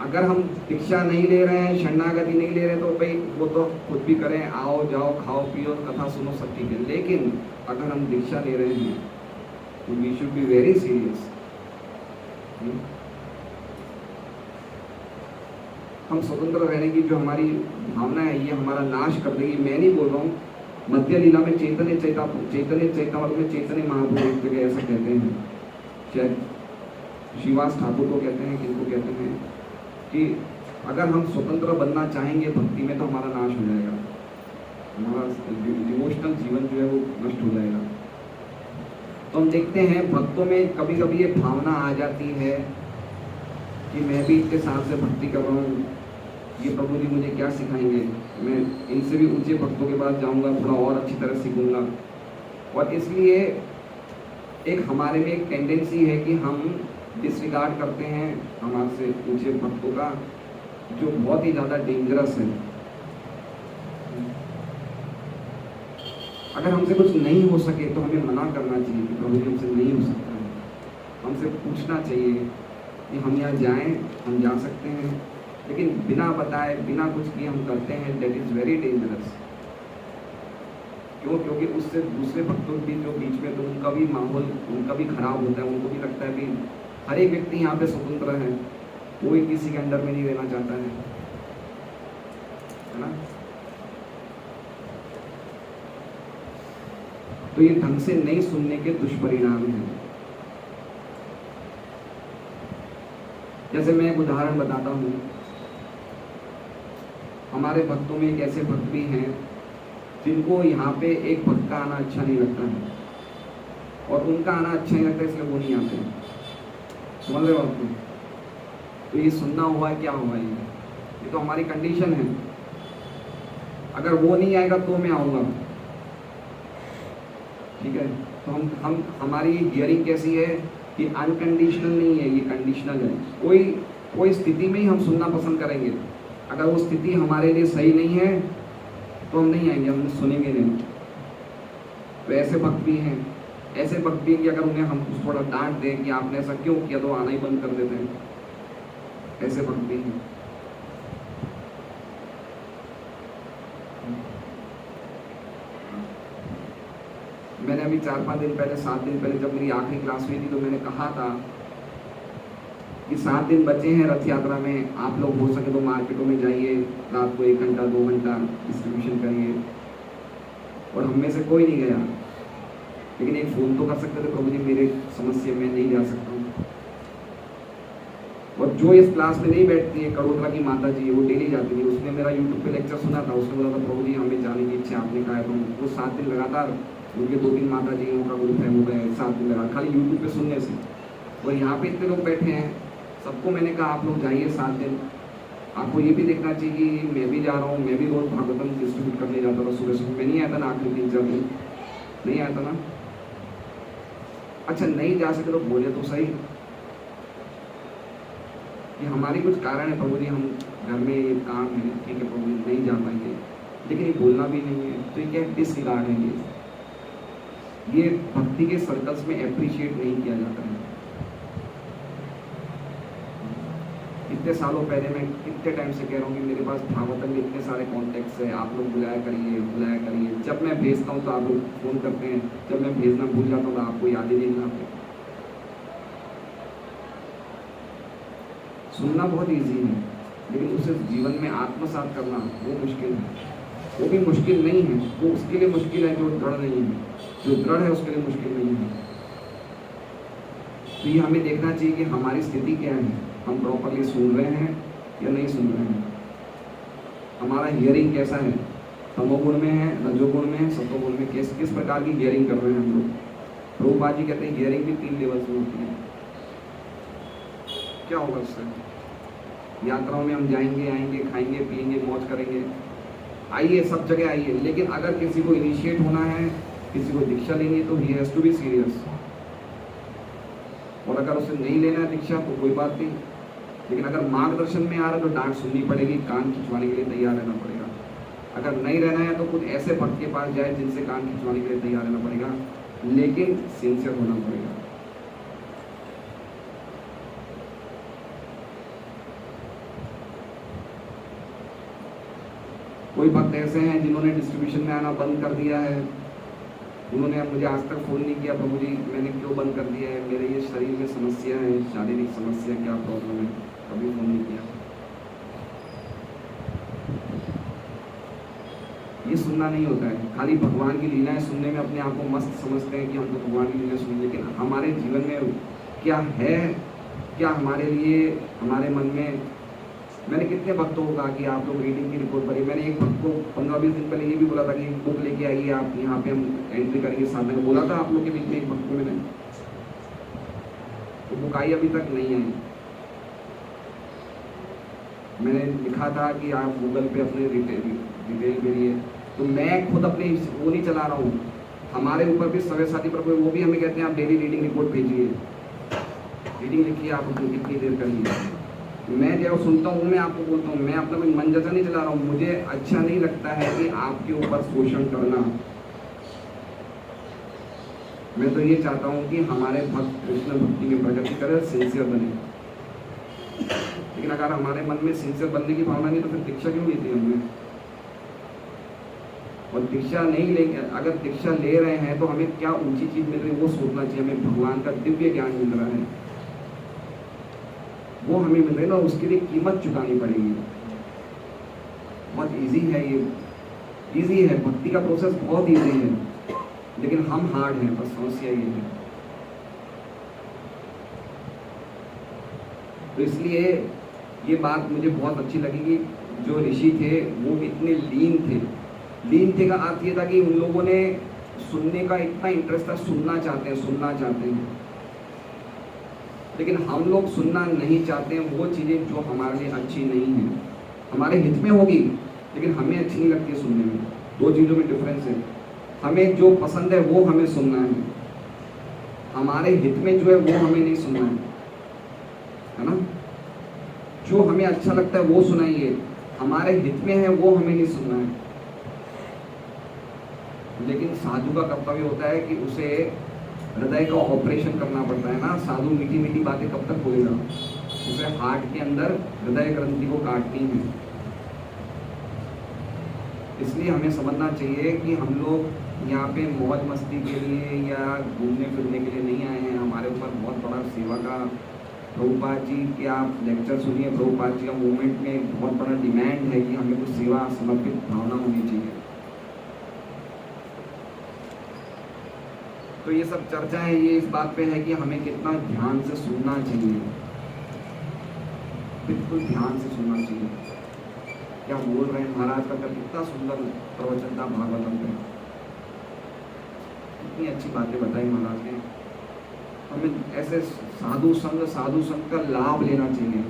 अगर हम दीक्षा नहीं ले रहे हैं, शरणागति नहीं ले रहे, तो भाई वो तो खुद भी करें, आओ जाओ, खाओ पियो, कथा सुनो, सब ठीक है। लेकिन अगर हम दीक्षा ले रहे हैं तो we should be very serious. हम स्वतंत्र रहने की जो हमारी भावना है, ये हमारा नाश कर देगी। मैं नहीं बोल रहा हूँ मध्य लीला में चैतन्य चैतन्य में चैतन्य महाप्रभु एक जगह ऐसा कहते हैं, शायद श्रीवास ठाकुर को कहते हैं, किनको कहते हैं कि अगर हम स्वतंत्र बनना चाहेंगे भक्ति में तो हमारा नाश हो जाएगा, हमारा डिवोशनल जीवन जो है वो नष्ट हो जाएगा। तो हम देखते हैं भक्तों में कभी कभी ये भावना आ जाती है कि मैं भी इतने साल से भक्ति कर रहा हूँ, ये प्रभु जी मुझे क्या सिखाएंगे, मैं इनसे भी ऊंचे भक्तों के पास जाऊंगा, थोड़ा और अच्छी तरह सीखूंगा। और इसलिए एक हमारे में एक टेंडेंसी है कि हम डिसरिगार्ड करते हैं हमारे से ऊंचे भक्तों का, जो बहुत ही ज़्यादा डेंजरस है। अगर हमसे कुछ नहीं हो सके तो हमें मना करना चाहिए कि प्रभु जी हमसे नहीं हो सकता है, हमसे पूछना चाहिए कि हम यहाँ जाएं, हम जा सकते हैं, लेकिन बिना बताए बिना कुछ किए हम करते हैं, दैट इज़ वेरी डेंजरस। क्यों? क्योंकि उससे दूसरे भक्तों के जो बीच में तो उनका भी माहौल उनका भी खराब होता है, उनको भी लगता है कि हर एक व्यक्ति यहाँ पे स्वतंत्र है, कोई किसी के अंडर में नहीं रहना चाहता है ना। तो ये ढंग से नहीं सुनने के दुष्परिणाम हैं। जैसे मैं एक उदाहरण बताता हूँ, हमारे भक्तों में एक ऐसे भक्त भी हैं जिनको यहाँ पे एक भक्त का आना अच्छा नहीं लगता है, और उनका आना अच्छा नहीं लगता इसलिए वो नहीं आते हैं। समझ रहे हो आपको? तो ये सुनना हुआ है, क्या हुआ ये तो हमारी कंडीशन है। अगर वो नहीं आएगा तो मैं आऊँगा, ठीक है। तो हम हमारी हियरिंग कैसी है कि अनकंडीशनल नहीं है, ये कंडीशनल है। कोई स्थिति में ही हम सुनना पसंद करेंगे, अगर वो स्थिति हमारे लिए सही नहीं है तो हम नहीं आएंगे, हम सुनेंगे नहीं। तो ऐसे भक्त भी हैं, ऐसे भक्त भी कि अगर उन्हें हम थोड़ा डांट दें कि आपने ऐसा क्यों किया तो आना ही बंद कर देते हैं, ऐसे भक्त भी हैं। मैंने अभी 4-5 दिन पहले 7 दिन पहले जब मेरी आखिरी क्लास हुई थी तो मैंने कहा था कि 7 दिन बचे हैं रथ यात्रा में, आप लोग हो सके तो मार्केटों में जाइए, रात को 1 घंटा 2 घंटा डिस्ट्रीब्यूशन करिए। और हम में से कोई नहीं गया, लेकिन एक फ़ोन तो कर सकते थे, प्रभु जी मेरे समस्या में नहीं जा सकता हूँ। और जो इस क्लास में नहीं बैठती है, कड़ोदरा की माता जी, वो डेली जाती थी, उसने मेरा यूट्यूब पे लेक्चर सुना था, उसने बोला था प्रभु जी हमें जाने की इच्छा, आपने कहा है। तो वो 7 दिन लगातार उनके 2-3 माता जी का ग्रुप है, हो गए 7 दिन लगा खाली यूट्यूब पे सुनने से। और यहाँ पे इतने लोग बैठे हैं, सबको मैंने कहा आप लोग जाइए 7 दिन। आपको ये भी देखना चाहिए कि मैं भी जा रहा हूँ, मैं भी रोज भागवतम डिस्ट्रीब्यूट करने जाता था सुबह सुबह। मैं नहीं आया था ना आखिरी 3-4 दिन, नहीं आया था ना। अच्छा नहीं जा सके तो बोले तो सही कि हमारे कुछ कारण है प्रभु जी, हम घर में ये काम है, ठीक है प्रभु जी नहीं जा पाएंगे, लेकिन ये बोलना भी नहीं है, तो ये क्या डिसरिगार्ड है। ये भक्ति के सर्कल्स में एप्रिशिएट नहीं किया जाता है। इतने सालों पहले मैं कितने टाइम से कह रहा हूँ कि मेरे पास भागवतम में इतने सारे कॉन्टेक्ट्स हैं, आप लोग बुलाया करिए। जब मैं भेजता हूँ तो आप लोग फ़ोन करते हैं, जब मैं भेजना भूल जाता हूँ तो आपको याद ही नहीं आता। सुनना बहुत ईजी है, लेकिन उसे जीवन में आत्मसात करना वो मुश्किल है। वो भी मुश्किल नहीं है, वो उसके लिए मुश्किल है जो दृढ़ नहीं है, जो दृढ़ है उसके लिए मुश्किल नहीं है। तो ये हमें देखना चाहिए कि हमारी स्थिति क्या है, हम प्रॉपरली सुन रहे हैं या नहीं सुन रहे हैं, हमारा हियरिंग कैसा है, तमोगुण में है, रजोगुण में है, सत्वगुण में, किस प्रकार की हियरिंग कर रहे हैं हम लोग। प्रभुपाद जी कहते हैं हियरिंग भी 3 लेवल्स में होती है। क्या होगा उससे? यात्राओं में हम जाएंगे, आएंगे, खाएंगे, पिएंगे, मौज करेंगे, आइए सब जगह आइए, लेकिन अगर किसी को इनिशिएट होना है, किसी को दीक्षा लेनी है तो he has to be serious. और अगर उसे नहीं लेना है दीक्षा तो कोई बात नहीं, लेकिन अगर मार्गदर्शन में आ रहा है तो डांट सुननी पड़ेगी, कान खिंचवाने के लिए तैयार रहना पड़ेगा। अगर नहीं रहना है तो कुछ ऐसे भक्त के पास जाए जिनसे कान खिंचवाने के लिए तैयार रहना पड़ेगा, लेकिन सिंसियर होना पड़ेगा। कोई भक्त ऐसे हैं जिन्होंने डिस्ट्रीब्यूशन में आना बंद कर दिया है, उन्होंने मुझे आज तक फ़ोन नहीं किया, प्रभु जी मैंने क्यों बंद कर दिया है, मेरे ये शरीर में समस्या है, शारीरिक समस्या, क्या प्रॉब्लम है, कभी फ़ोन नहीं किया। ये सुनना नहीं होता है। खाली भगवान की लीलाएं सुनने में अपने आप को मस्त समझते हैं कि हम तो भगवान की लीला सुनें, लेकिन हमारे जीवन में क्या है, क्या हमारे लिए, हमारे मन में। मैंने कितने भक्तों को कहा कि आप लोग रीडिंग की रिपोर्ट पढ़िए। मैंने एक भक्त को 15-20 दिन पहले ये भी बोला था कि बुक लेके आइए, आप यहाँ पे हम एंट्री करेंगे साधना, बोला था आप लोग के बीच में एक भक्त को मैंने, तो बुक आई अभी तक नहीं आई। मैंने लिखा था कि आप गूगल पे अपने डिटेल भेजिए, तो मैं खुद अपने वो नहीं चला रहा हूँ। हमारे ऊपर भी सव्यसाची प्रभु वो भी हमें कहते हैं आप डेली रीडिंग रिपोर्ट भेजिए, रीडिंग लिखिए, आप अपनी कितनी देर करिए। मैं जो सुनता हूँ मैं आपको बोलता हूँ, मैं अपना मन जैसा नहीं चला रहा हूँ। मुझे अच्छा नहीं लगता है कि आपके ऊपर शोषण करना। मैं तो ये चाहता हूँ कि हमारे भक्त कृष्ण भक्ति में प्रगति करें, सिंसियर बने। लेकिन अगर हमारे मन में सिंसियर बनने की भावना नहीं तो फिर दीक्षा क्यों लेती है हमने? और दीक्षा नहीं लेंगे, अगर दीक्षा ले रहे हैं तो हमें क्या ऊंची चीज मिल रही है वो सोचना चाहिए। हमें भगवान का दिव्य ज्ञान मिल रहा है, वो हमें मिल रहा है ना, उसके लिए कीमत चुकानी पड़ेगी। बहुत इजी है ये, इजी है, भक्ति का प्रोसेस बहुत इजी है, लेकिन हम हार्ड हैं, बस समस्या ये है। तो इसलिए ये बात मुझे बहुत अच्छी लगी कि जो ऋषि थे वो इतने लीन थे। लीन थे का अर्थ ये था कि उन लोगों ने सुनने का इतना इंटरेस्ट था, सुनना चाहते हैं, सुनना चाहते हैं। लेकिन हम लोग सुनना नहीं चाहते हैं वो चीज़ें जो हमारे लिए अच्छी नहीं हैं। हमारे हित में होगी लेकिन हमें अच्छी नहीं लगती है सुनने में। दो चीज़ों में डिफरेंस है। हमें जो पसंद है वो हमें सुनना है, हमारे हित में जो है वो हमें नहीं सुनना है ना। जो हमें अच्छा लगता है वो सुनाइए, हमारे हित में है वो हमें नहीं सुनना है। लेकिन साधु का कर्तव्य होता है कि उसे हृदय का ऑपरेशन करना पड़ता है ना। साधु मीठी मीठी बातें कब तक बोलेगा? उसे हार्ट के अंदर हृदय ग्रंथि को काटनी है। इसलिए हमें समझना चाहिए कि हम लोग यहाँ पे मौज मस्ती के लिए या घूमने फिरने के लिए नहीं आए हैं। हमारे ऊपर बहुत बड़ा सेवा का, प्रभुपाद जी के आप लेक्चर सुनिए, प्रभुपाद जी का मूवमेंट में बहुत बड़ा डिमांड है कि हमें कुछ सेवा समर्पित भावना होनी चाहिए। तो ये सब चर्चाएं ये इस बात पे है कि हमें कितना ध्यान से सुनना चाहिए, बिल्कुल ध्यान से सुनना चाहिए। क्या बोल रहे हैं महाराज का, कितना सुंदर प्रवचन था भागवतम पे, कितनी अच्छी बातें बताई महाराज ने। हमें ऐसे साधु संग का लाभ लेना चाहिए।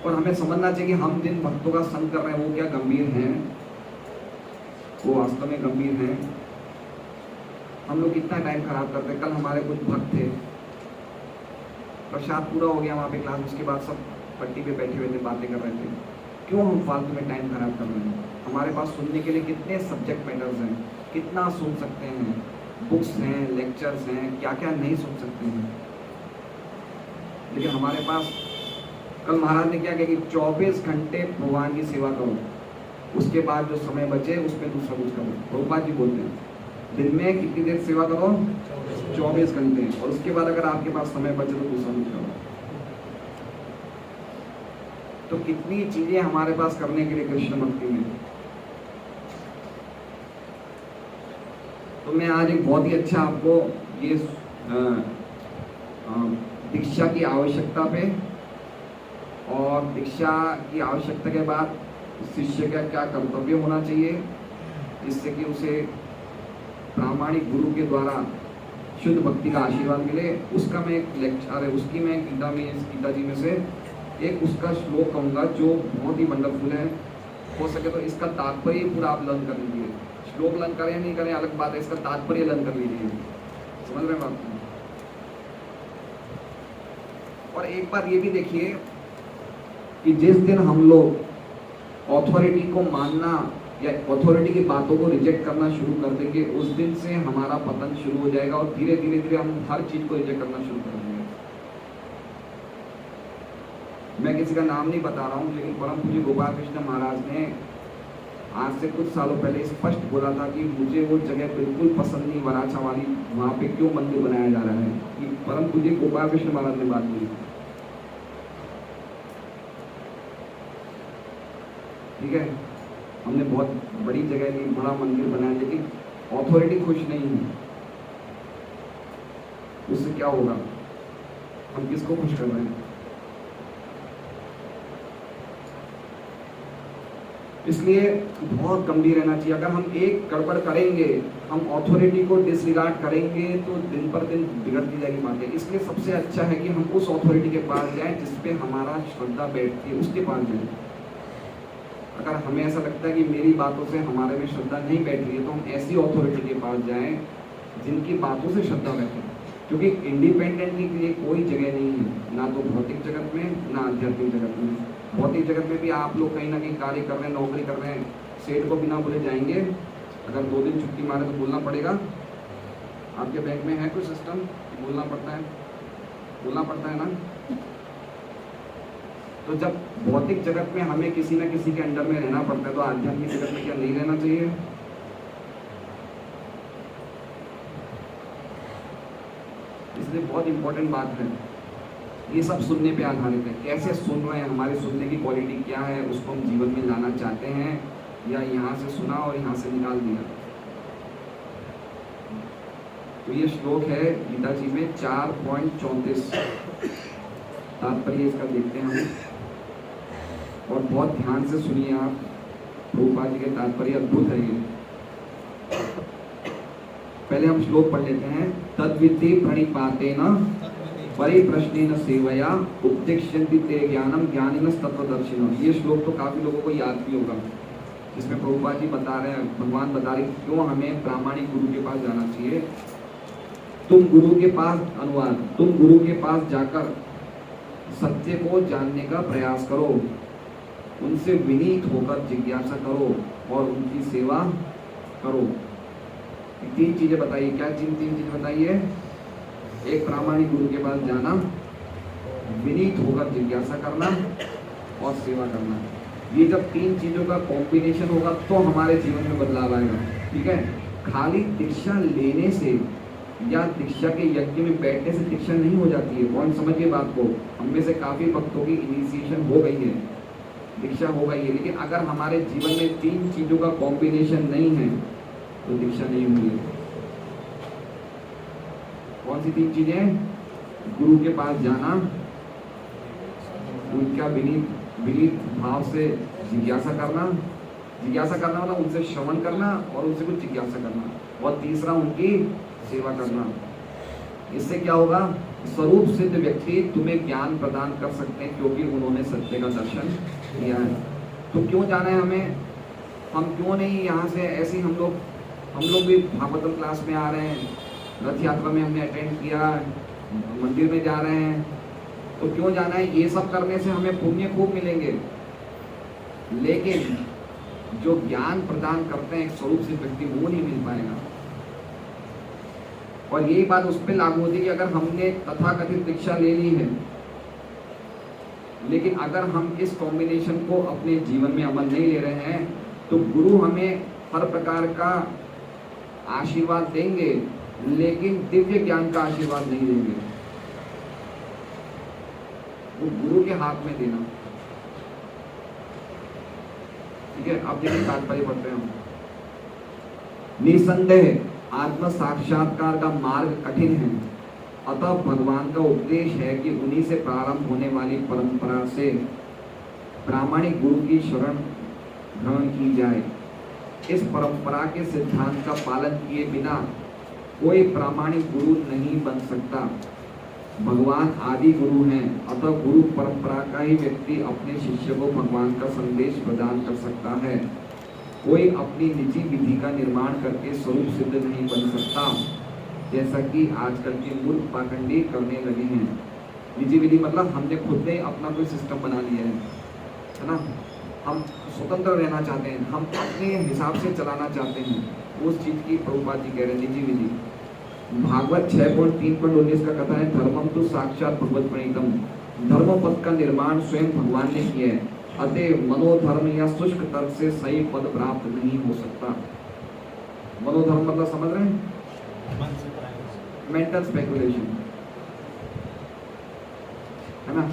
और हमें समझना चाहिए कि हम जिन भक्तों का संग कर रहे हैं वो क्या गंभीर हैं, वो वास्तव में गंभीर हैं। हम लोग कितना टाइम खराब करते हैं। कल हमारे कुछ भक्त थे, प्रसाद पूरा हो गया वहाँ पे क्लास, उसके बाद सब पट्टी पे बैठे हुए थे, बातें कर रहे थे। क्यों हम फालतू में टाइम खराब कर रहे हैं? हमारे पास सुनने के लिए कितने सब्जेक्ट मैटर्स हैं, कितना सुन सकते हैं, बुक्स हैं, लेक्चर्स हैं, क्या क्या नहीं सुन सकते हैं। लेकिन हमारे पास, कल महाराज ने क्या कहा कि 24 घंटे भगवान की सेवा करो, उसके बाद जो समय बचे उसमें दूसरा कुछ करो। प्रभुपाद जी बोलते हैं दिन में कितनी देर सेवा करो? 24 घंटे, और उसके बाद अगर आपके पास समय बचे तो दूसरा कुछ करो। तो कितनी चीजें हमारे पास करने के लिए कृष्ण भक्ति में। तो मैं आज एक बहुत ही अच्छा आपको ये दीक्षा की आवश्यकता पे और दीक्षा की आवश्यकता के बाद शिष्य का क्या कर्तव्य होना चाहिए जिससे कि उसे प्रामाणिक गुरु के द्वारा शुद्ध भक्ति का आशीर्वाद मिले, उसका मैं एक लेक्चर है, उसकी मैं गीता जी में से एक उसका श्लोक कहूँगा जो बहुत ही वंडरफुल है। हो सके तो इसका तात्पर्य पूरा आप लर्न कर लीजिए। श्लोक लर्न करें या नहीं करें अलग बात है, इसका तात्पर्य लर्न कर लीजिए। समझ रहे हैं बात? और एक बार ये भी देखिए कि जिस दिन हम लोग ऑथोरिटी को मानना या अथॉरिटी की बातों को रिजेक्ट करना शुरू कर देंगे, उस दिन से हमारा पतन शुरू हो जाएगा और धीरे धीरे हम हर चीज को रिजेक्ट करना शुरू कर देंगे। मैं किसी का नाम नहीं बता रहा हूँ, लेकिन परम पूज्य गोपाल कृष्ण महाराज ने आज से कुछ सालों पहले स्पष्ट बोला था कि मुझे वो जगह बिल्कुल पसंद नहीं, वराछा वाली, वहाँ पे क्यों मंदिर बनाया जा रहा है। कि परम पूज्य गोपाल कृष्ण महाराज ने बात बोली। ठीक है, हमने बहुत बड़ी जगह ली, बड़ा मंदिर बनाया, लेकिन अथॉरिटी खुश नहीं है, उससे क्या होगा? हम किसको खुश कर रहे हैं? इसलिए बहुत गंभीर रहना चाहिए। अगर हम एक गड़बड़ करेंगे, हम अथॉरिटी को डिसरिगार्ड करेंगे, तो दिन पर दिन बिगड़ती जाएगी बातें। इसलिए सबसे अच्छा है कि हम उस अथॉरिटी के पास जाएं जिस पे हमारा श्रद्धा बैठती है, उसके पास जाएं। अगर हमें ऐसा लगता है कि मेरी बातों से हमारे में श्रद्धा नहीं बैठ रही है, तो हम ऐसी अथॉरिटी के पास जाएं जिनकी बातों से श्रद्धा बैठे, क्योंकि इंडिपेंडेंटली के लिए कोई जगह नहीं है, ना तो भौतिक जगत में, ना आध्यात्मिक जगत में। भौतिक जगत में भी आप लोग कहीं ना कहीं कार्य कर रहे हैं, नौकरी कर रहे हैं, सेठ को बिना बोले जाएंगे, अगर 2 दिन छुट्टी मारे तो बोलना पड़ेगा। आपके बैंक में है कोई सिस्टम बोलना पड़ता है? बोलना पड़ता है ना। तो जब भौतिक जगत में हमें किसी न किसी के अंडर में रहना पड़ता है, तो आध्यात्मिक जगत में क्या नहीं रहना चाहिए? इसलिए बहुत इंपॉर्टेंट बात है, ये सब सुनने पे आधारित है। कैसे सुन रहे हैं, हमारी सुनने की क्वालिटी क्या है, उसको हम जीवन में लाना चाहते हैं, या यहाँ से सुना और यहाँ से निकाल दिया। तो ये श्लोक है गीता जी में 4.34, तात्पर्य इसका देखते हैं हम, और बहुत ध्यान से सुनिए आप। प्रभुपाद जी के तात्पर्य अद्भुत है ये। पहले हम श्लोक पढ़ लेते हैं। तद्विति प्रणिपातेन परिप्रश्नेन सेवया उपदिश्यन्ति ते ज्ञानम ज्ञानिनः तत्त्वदर्शिनः। ये श्लोक तो काफी लोगों को याद भी होगा, जिसमें प्रभुपाद जी बता रहे हैं, भगवान बता रहे हैं क्यों हमें प्रामाणिक गुरु के पास जाना चाहिए। तुम गुरु के पास, अनुवाद, तुम गुरु के पास जाकर सत्य को जानने का प्रयास करो, उनसे विनीत होकर जिज्ञासा करो और उनकी सेवा करो। 3 चीजें बताइए। क्या 3 चीजें बताइए? एक, प्रामाणिक गुरु के पास जाना, विनीत होकर जिज्ञासा करना और सेवा करना। ये जब 3 चीजों का कॉम्बिनेशन होगा तो हमारे जीवन में बदलाव आएगा। ठीक है, खाली दीक्षा लेने से या दीक्षा के यज्ञ में बैठने से दीक्षा नहीं हो जाती है। कौन समझिए बात को। हम में से काफी भक्तों की इनिशिएशन हो गई है, दीक्षा हो गई है, लेकिन अगर हमारे जीवन में 3 चीजों का कॉम्बिनेशन नहीं है तो दीक्षा नहीं हुई है। कौन सी 3 चीजें? गुरु के पास जाना, उनका विनीत भाव से जिज्ञासा करना, मतलब उनसे श्रवण करना और उनसे कुछ जिज्ञासा करना, और तीसरा उनकी सेवा करना। इससे क्या होगा? स्वरूप सिद्ध व्यक्ति तुम्हें ज्ञान प्रदान कर सकते हैं, क्योंकि उन्होंने सत्य का दर्शन किया है। तो क्यों जाना है हमें? हम क्यों नहीं यहाँ से ऐसे हम लोग भी भागवतम क्लास में आ रहे हैं, रथ यात्रा में हमने अटेंड किया, मंदिर में जा रहे हैं, तो क्यों जाना है? ये सब करने से हमें पुण्य खूब मिलेंगे, लेकिन जो ज्ञान प्रदान करते हैं एक स्वरूप से व्यक्ति, वो नहीं मिल पाएगा। और यही बात उस पर लागू होती है कि अगर हमने तथाकथित दीक्षा ले ली है, लेकिन अगर हम इस कॉम्बिनेशन को अपने जीवन में अमल नहीं ले रहे हैं, तो गुरु हमें हर प्रकार का आशीर्वाद देंगे, लेकिन दिव्य ज्ञान का आशीर्वाद नहीं देंगे। वो गुरु के हाथ में देना। ठीक है, अब देखिए तात्पर्य पढ़ते हैं हम। निसंदेह आत्म साक्षात्कार का मार्ग कठिन है, अतः भगवान का उपदेश है कि उन्हीं से प्रारंभ होने वाली परंपरा से प्रामाणिक गुरु की शरण ग्रहण की जाए। इस परंपरा के सिद्धांत का पालन किए बिना कोई प्रामाणिक गुरु नहीं बन सकता। भगवान आदि गुरु हैं, अतः गुरु परंपरा का ही व्यक्ति अपने शिष्य को भगवान का संदेश प्रदान कर सकता है। कोई अपनी निजी विधि का निर्माण करके स्वरूप सिद्ध नहीं बन सकता, जैसा कि आजकल के मूर्ख पाखंडी करने लगे हैं। निजी विधि मतलब हमने खुद ने अपना कोई सिस्टम बना लिया है ना। हम स्वतंत्र रहना चाहते हैं, हम अपने हिसाब से चलाना चाहते हैं, उस चीज की प्रभुपाद जी कह रहे हैं निजी विधि। भागवत 6.3.19 का कथा है, धर्मम तो साक्षात भगवत प्रणीतम। धर्म पद का निर्माण स्वयं भगवान ने किया है, अतः मनोधर्म या शुष्क तर्क से सही पद प्राप्त नहीं हो सकता। मनोधर्म मतलब समझ रहे हैं? मेंटल स्पेकुलेशन, है ना।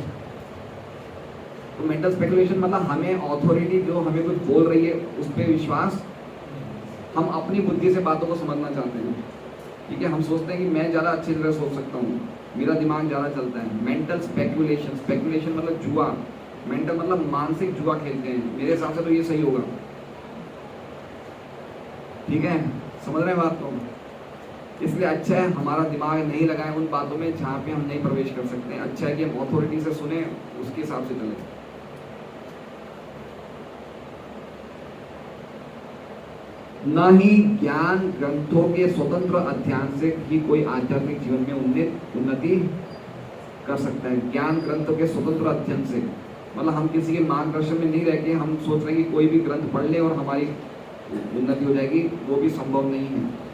तो मेंटल स्पेकुलेशन मतलब हमें ऑथोरिटी जो हमें कुछ बोल रही है उस पर विश्वास, हम अपनी बुद्धि से बातों को समझना चाहते हैं। ठीक है, हम सोचते हैं कि मैं ज़्यादा अच्छी तरह सोच सकता हूँ, मेरा दिमाग ज़्यादा चलता है। मेंटल स्पेकुलेशन, स्पेकुलेशन मतलब जुआ, मेंटल मतलब मानसिक जुआ खेलते हैं, मेरे हिसाब से तो ये सही होगा। ठीक है, समझ रहे हैं बात को? इसलिए अच्छा है हमारा दिमाग नहीं लगाए उन बातों में जहाँ पे हम नहीं प्रवेश कर सकते हैं। अच्छा है कि हम अथॉरिटी से सुने, उसके हिसाब से चलें। न ही ज्ञान ग्रंथों के स्वतंत्र अध्ययन से ही कोई आध्यात्मिक जीवन में उन्नति कर सकता है। ज्ञान ग्रंथों के स्वतंत्र अध्ययन से मतलब हम किसी के मार्गदर्शन में नहीं रह के हम सोच रहे हैं कि कोई भी ग्रंथ पढ़ ले और हमारी उन्नति हो जाएगी, वो भी संभव नहीं है।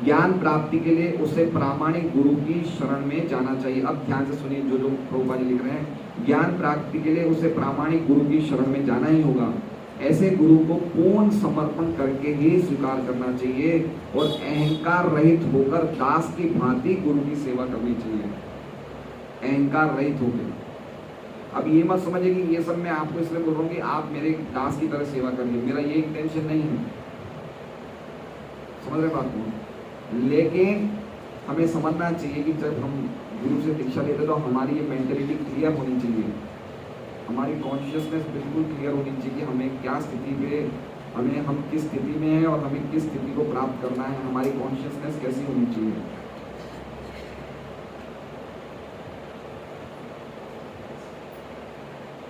ज्ञान प्राप्ति के लिए उसे प्रामाणिक गुरु की शरण में जाना चाहिए। अब ध्यान से सुनिए जो प्रभुपाद जी लिख रहे हैं। ज्ञान प्राप्ति के लिए उसे प्रामाणिक गुरु की शरण में जाना ही होगा। ऐसे गुरु को पूर्ण समर्पण करके ही स्वीकार करना चाहिए और अहंकार रहित होकर दास की भांति गुरु की सेवा करनी चाहिए। अहंकार रहित होकर। अब ये मत समझिए कि ये सब मैं आपको इसलिए बोल रहा हूँ कि आप मेरे दास की तरह सेवा करिए, मेरा ये इंटेंशन नहीं है। समझ रहे बात को? लेकिन हमें समझना चाहिए कि जब हम गुरु से दीक्षा लेते तो हमारी ये मेंटेलिटी क्लियर होनी चाहिए, हमारी कॉन्शियसनेस बिल्कुल क्लियर होनी चाहिए कि हमें क्या स्थिति पे, हम किस स्थिति में हैं और हमें किस स्थिति को प्राप्त करना है। हमारी कॉन्शियसनेस कैसी होनी चाहिए।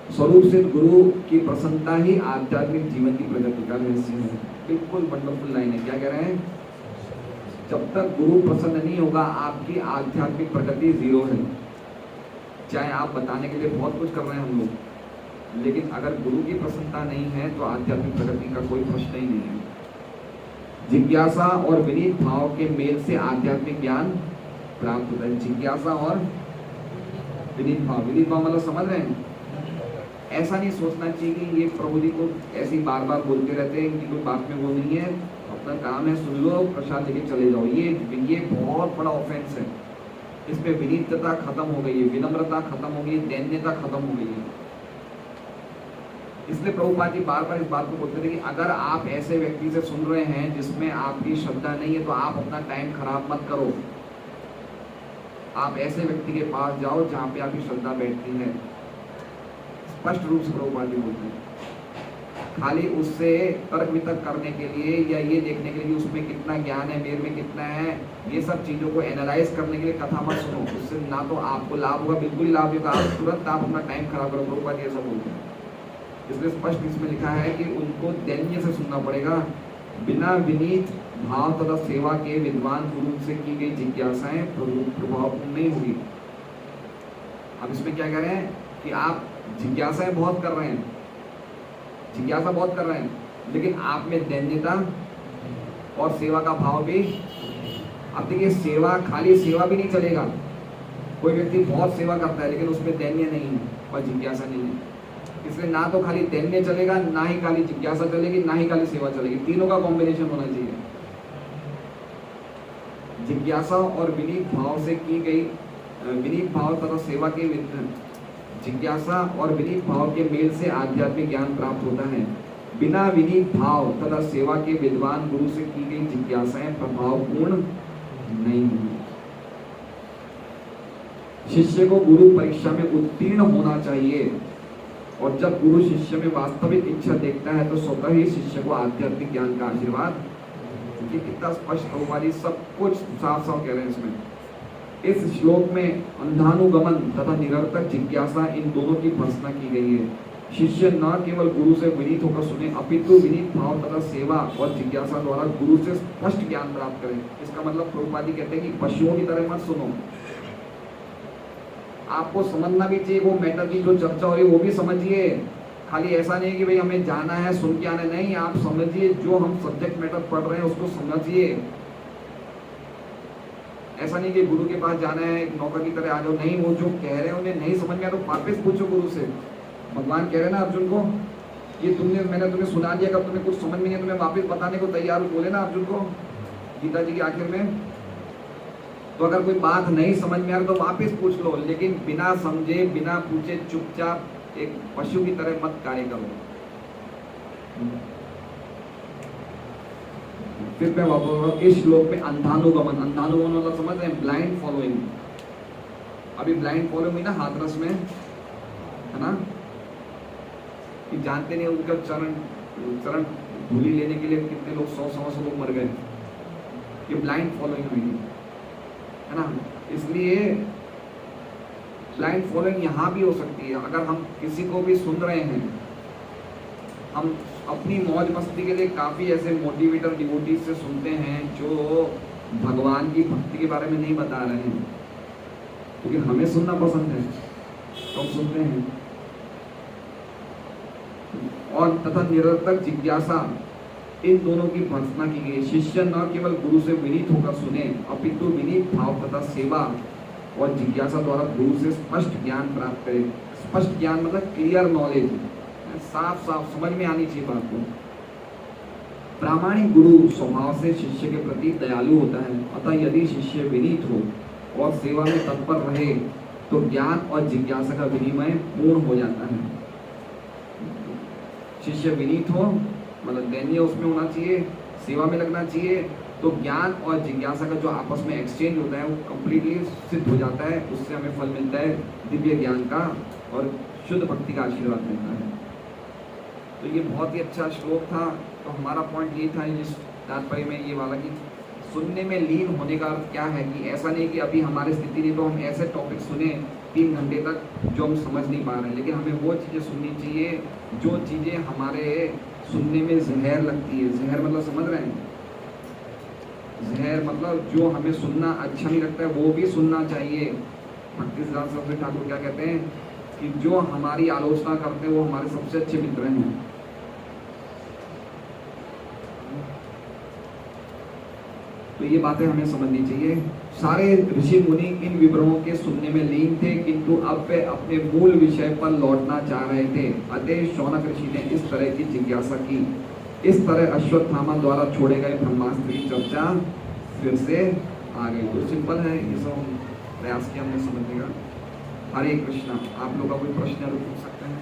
स्वरूप से गुरु की प्रसन्नता ही आध्यात्मिक जीवन की प्रगति का रहस्य है। बिल्कुल वंडरफुल लाइन है। क्या कह रहे हैं? जब तक गुरु प्रसन्न नहीं होगा आपकी आध्यात्मिक प्रगति जीरो है। चाहे आप बताने के लिए बहुत कुछ कर रहे हैं हम लोग, लेकिन अगर गुरु की प्रसन्नता नहीं है तो आध्यात्मिक प्रगति का कोई प्रश्न ही नहीं है। जिज्ञासा और विनीत भाव के मेल से आध्यात्मिक ज्ञान प्राप्त होता है। जिज्ञासा और विनीत भाव, विनीत भाव मतलब समझ रहे हैं? ऐसा नहीं सोचना चाहिए कि ये प्रभु जी को ऐसी बार बार बोलते रहते हैं कि कोई बात में वो नहीं है, अपना काम है, सुन लो, प्रसाद लेके चले जाओ। ये बहुत बड़ा ऑफेंस है। इसमें विनीतता खत्म हो गई है, विनम्रता खत्म हो गई है, दैन्यता खत्म हो गई है। इसलिए प्रभुपाद जी बार बार इस बात को बोलते थे कि अगर आप ऐसे व्यक्ति से सुन रहे हैं जिसमें आपकी श्रद्धा नहीं है तो आप अपना टाइम खराब मत करो। आप ऐसे व्यक्ति के पास जाओ जहाँ पे आपकी श्रद्धा बैठती है। स्पष्ट रूप से प्रभुपाद जी बोलते हैं। खाली उससे तर्क वितर्क करने के लिए या ये देखने के लिए कि उसमें कितना ज्ञान है, मेरे में कितना है, ये सब चीज़ों को एनालाइज करने के लिए कथा मत सुनो। उससे ना तो आपको लाभ होगा, बिल्कुल ही लाभ नहीं होगा, आप तुरंत आप अपना टाइम खराब करो। प्रभुपाद ये सब बोलते हैं। इसलिए स्पष्ट इसमें लिखा है कि उनको दैन्य से सुनना पड़ेगा। बिना विनीत भाव तथा सेवा के विद्वान गुरु से की गई जिज्ञासाएं प्रभावपूर्ण नहीं होगी। अब इसमें क्या कह रहे हैं कि आप जिज्ञासाएं बहुत कर रहे हैं, जिज्ञासा बहुत कर रहे हैं, लेकिन आप में दैन्यता और सेवा का भाव भी। अब देखिए, सेवा, खाली सेवा भी नहीं चलेगा। कोई व्यक्ति बहुत सेवा करता है लेकिन उसमें दैन्य नहीं है और जिज्ञासा नहीं है। इसलिए ना तो खाली दैन्य चलेगा, ना ही खाली जिज्ञासा चलेगी, ना ही खाली सेवा चलेगी। तीनों का कॉम्बिनेशन होना चाहिए। जिज्ञासा और विनीत भाव से की गई, विनीत भाव तथा सेवा के, जिज्ञासा और विनीत भाव के मेल से आध्यात्मिक ज्ञान प्राप्त होता है। बिना विनीत भाव तथा सेवा के विद्वान गुरु से की गई जिज्ञासाएं प्रभावपूर्ण नहीं होंगी। शिष्य को गुरु परीक्षा में उत्तीर्ण होना चाहिए और जब गुरु शिष्य में वास्तविक इच्छा देखता है तो स्वतः ही शिष्य को आध्यात्मिक ज्ञान का आशीर्वाद। ये कितना स्पष्ट प्रभुपाद सब कुछ साफ साफ कह रहे हैं इसमें। इस श्लोक में अंधानुगमन तथा निरर्थक जिज्ञासा इन दोनों की भर्त्सना की गई है। शिष्य न केवल गुरु से विनीत होकर सुने, अपितु विनीत भाव तथा सेवा और जिज्ञासा द्वारा गुरु से स्पष्ट ज्ञान प्राप्त करें। इसका मतलब प्रभुपाद जी कहते हैं कि पशुओं की तरह मत सुनो। आपको समझना भी चाहिए, वो मैटर की जो चर्चा हो रही है वो भी समझिए। खाली ऐसा नहीं कि भाई हमें जाना है सुन के आना, नहीं, आप समझिए, जो हम सब्जेक्ट मैटर पढ़ रहे हैं उसको समझिए। ऐसा नहीं कि गुरु के पास जाना है नौकर की तरह आ जाओ, नहीं, वो जो कह रहे हैं उन्हें नहीं समझ में आया तो वापस पूछो गुरु से। भगवान कह रहे हैं ना अर्जुन को, ये मैंने तुम्हें सुना दिया, कब तुम्हें कुछ समझ में नहीं, तुम्हें वापस बताने को तैयार हो, बोले ना अर्जुन को गीता जी के आखिर में। तो अगर कोई बात नहीं समझ में आ रही तो वापस पूछ लो, लेकिन बिना समझे बिना पूछे चुपचाप एक पशु की तरह मत कार्य करो। फिर मैं वापस बोल रहा हूं, इस श्लोक में अंधानुगमन, अंधानुगमन मतलब समझ रहे हैं, ब्लाइंड फॉलोइंग। अभी ब्लाइंड फॉलोइंग हुई ना हाथरस में, है ना, कि जानते नहीं उनका चरण धूली लेने के लिए कितने लोग 100-125 लोग मर गए। ये ब्लाइंड फॉलोइंग हुई है ना। इसलिए ब्लाइंड फॉलोइंग यहाँ भी हो सकती है। अगर हम किसी को भी सुन रहे हैं, हम अपनी मौज मस्ती के लिए काफ़ी ऐसे मोटिवेटर डिवोटीज से सुनते हैं जो भगवान की भक्ति के बारे में नहीं बता रहे हैं, क्योंकि हमें सुनना पसंद है तो हम सुनते हैं। और तथा निरर्थक जिज्ञासा, इन दोनों की भर्त्सना की गई। शिष्य न केवल गुरु से विनीत होकर सुने, अपितु विनीत भाव तथा सेवा और जिज्ञासा द्वारा गुरु से स्पष्ट ज्ञान प्राप्त करे। स्पष्ट ज्ञान मतलब क्लियर नॉलेज, साफ साफ समझ में आनी चाहिए बात को। प्रामाणिक गुरु स्वभाव से शिष्य के प्रति दयालु होता है, अतः यदि शिष्य विनीत हो और सेवा में तत्पर रहे तो ज्ञान और जिज्ञासा का विनिमय पूर्ण हो जाता है। शिष्य विनीत हो मतलब दैन्य उसमें होना चाहिए, सेवा में लगना चाहिए, तो ज्ञान और जिज्ञासा का जो आपस में एक्सचेंज होता है वो कंप्लीटली सिद्ध हो जाता है। उससे हमें फल मिलता है दिव्य ज्ञान का और शुद्ध भक्ति का आशीर्वाद मिलता है। तो ये बहुत ही अच्छा श्लोक था। तो हमारा पॉइंट ये था इस तात्पर्य में ये वाला कि सुनने में लीन होने का अर्थ क्या है, कि ऐसा नहीं कि अभी हमारी स्थिति नहीं तो हम ऐसे टॉपिक सुने 3 घंटे तक जो हम समझ नहीं पा रहे हैं, लेकिन हमें वो चीज़ें सुननी चाहिए जो चीज़ें हमारे सुनने में जहर लगती है। जहर मतलब समझ रहे हैं, जहर मतलब जो हमें सुनना अच्छा नहीं लगता है वो भी सुनना चाहिए। भक्ति सिद्धांत सरस्वती ठाकुर क्या कहते हैं कि जो हमारी आलोचना करते हैं वो हमारे सबसे अच्छे मित्र हैं। तो ये बातें हमें समझनी चाहिए। सारे ऋषि मुनि इन विवरणों के सुनने में लीन थे, किंतु अब वे अपने मूल विषय पर लौटना चाह रहे थे। अतः शौनक ऋषि ने इस तरह की जिज्ञासा की। इस तरह अश्वत्थामा द्वारा छोड़े गए ब्रह्मास्त्र की चर्चा फिर से आ गई। तो सिंपल है, ये सब प्रयास किया हमने समझने का। हरे कृष्णा। आप लोग का कोई प्रश्न पूछ सकते हैं?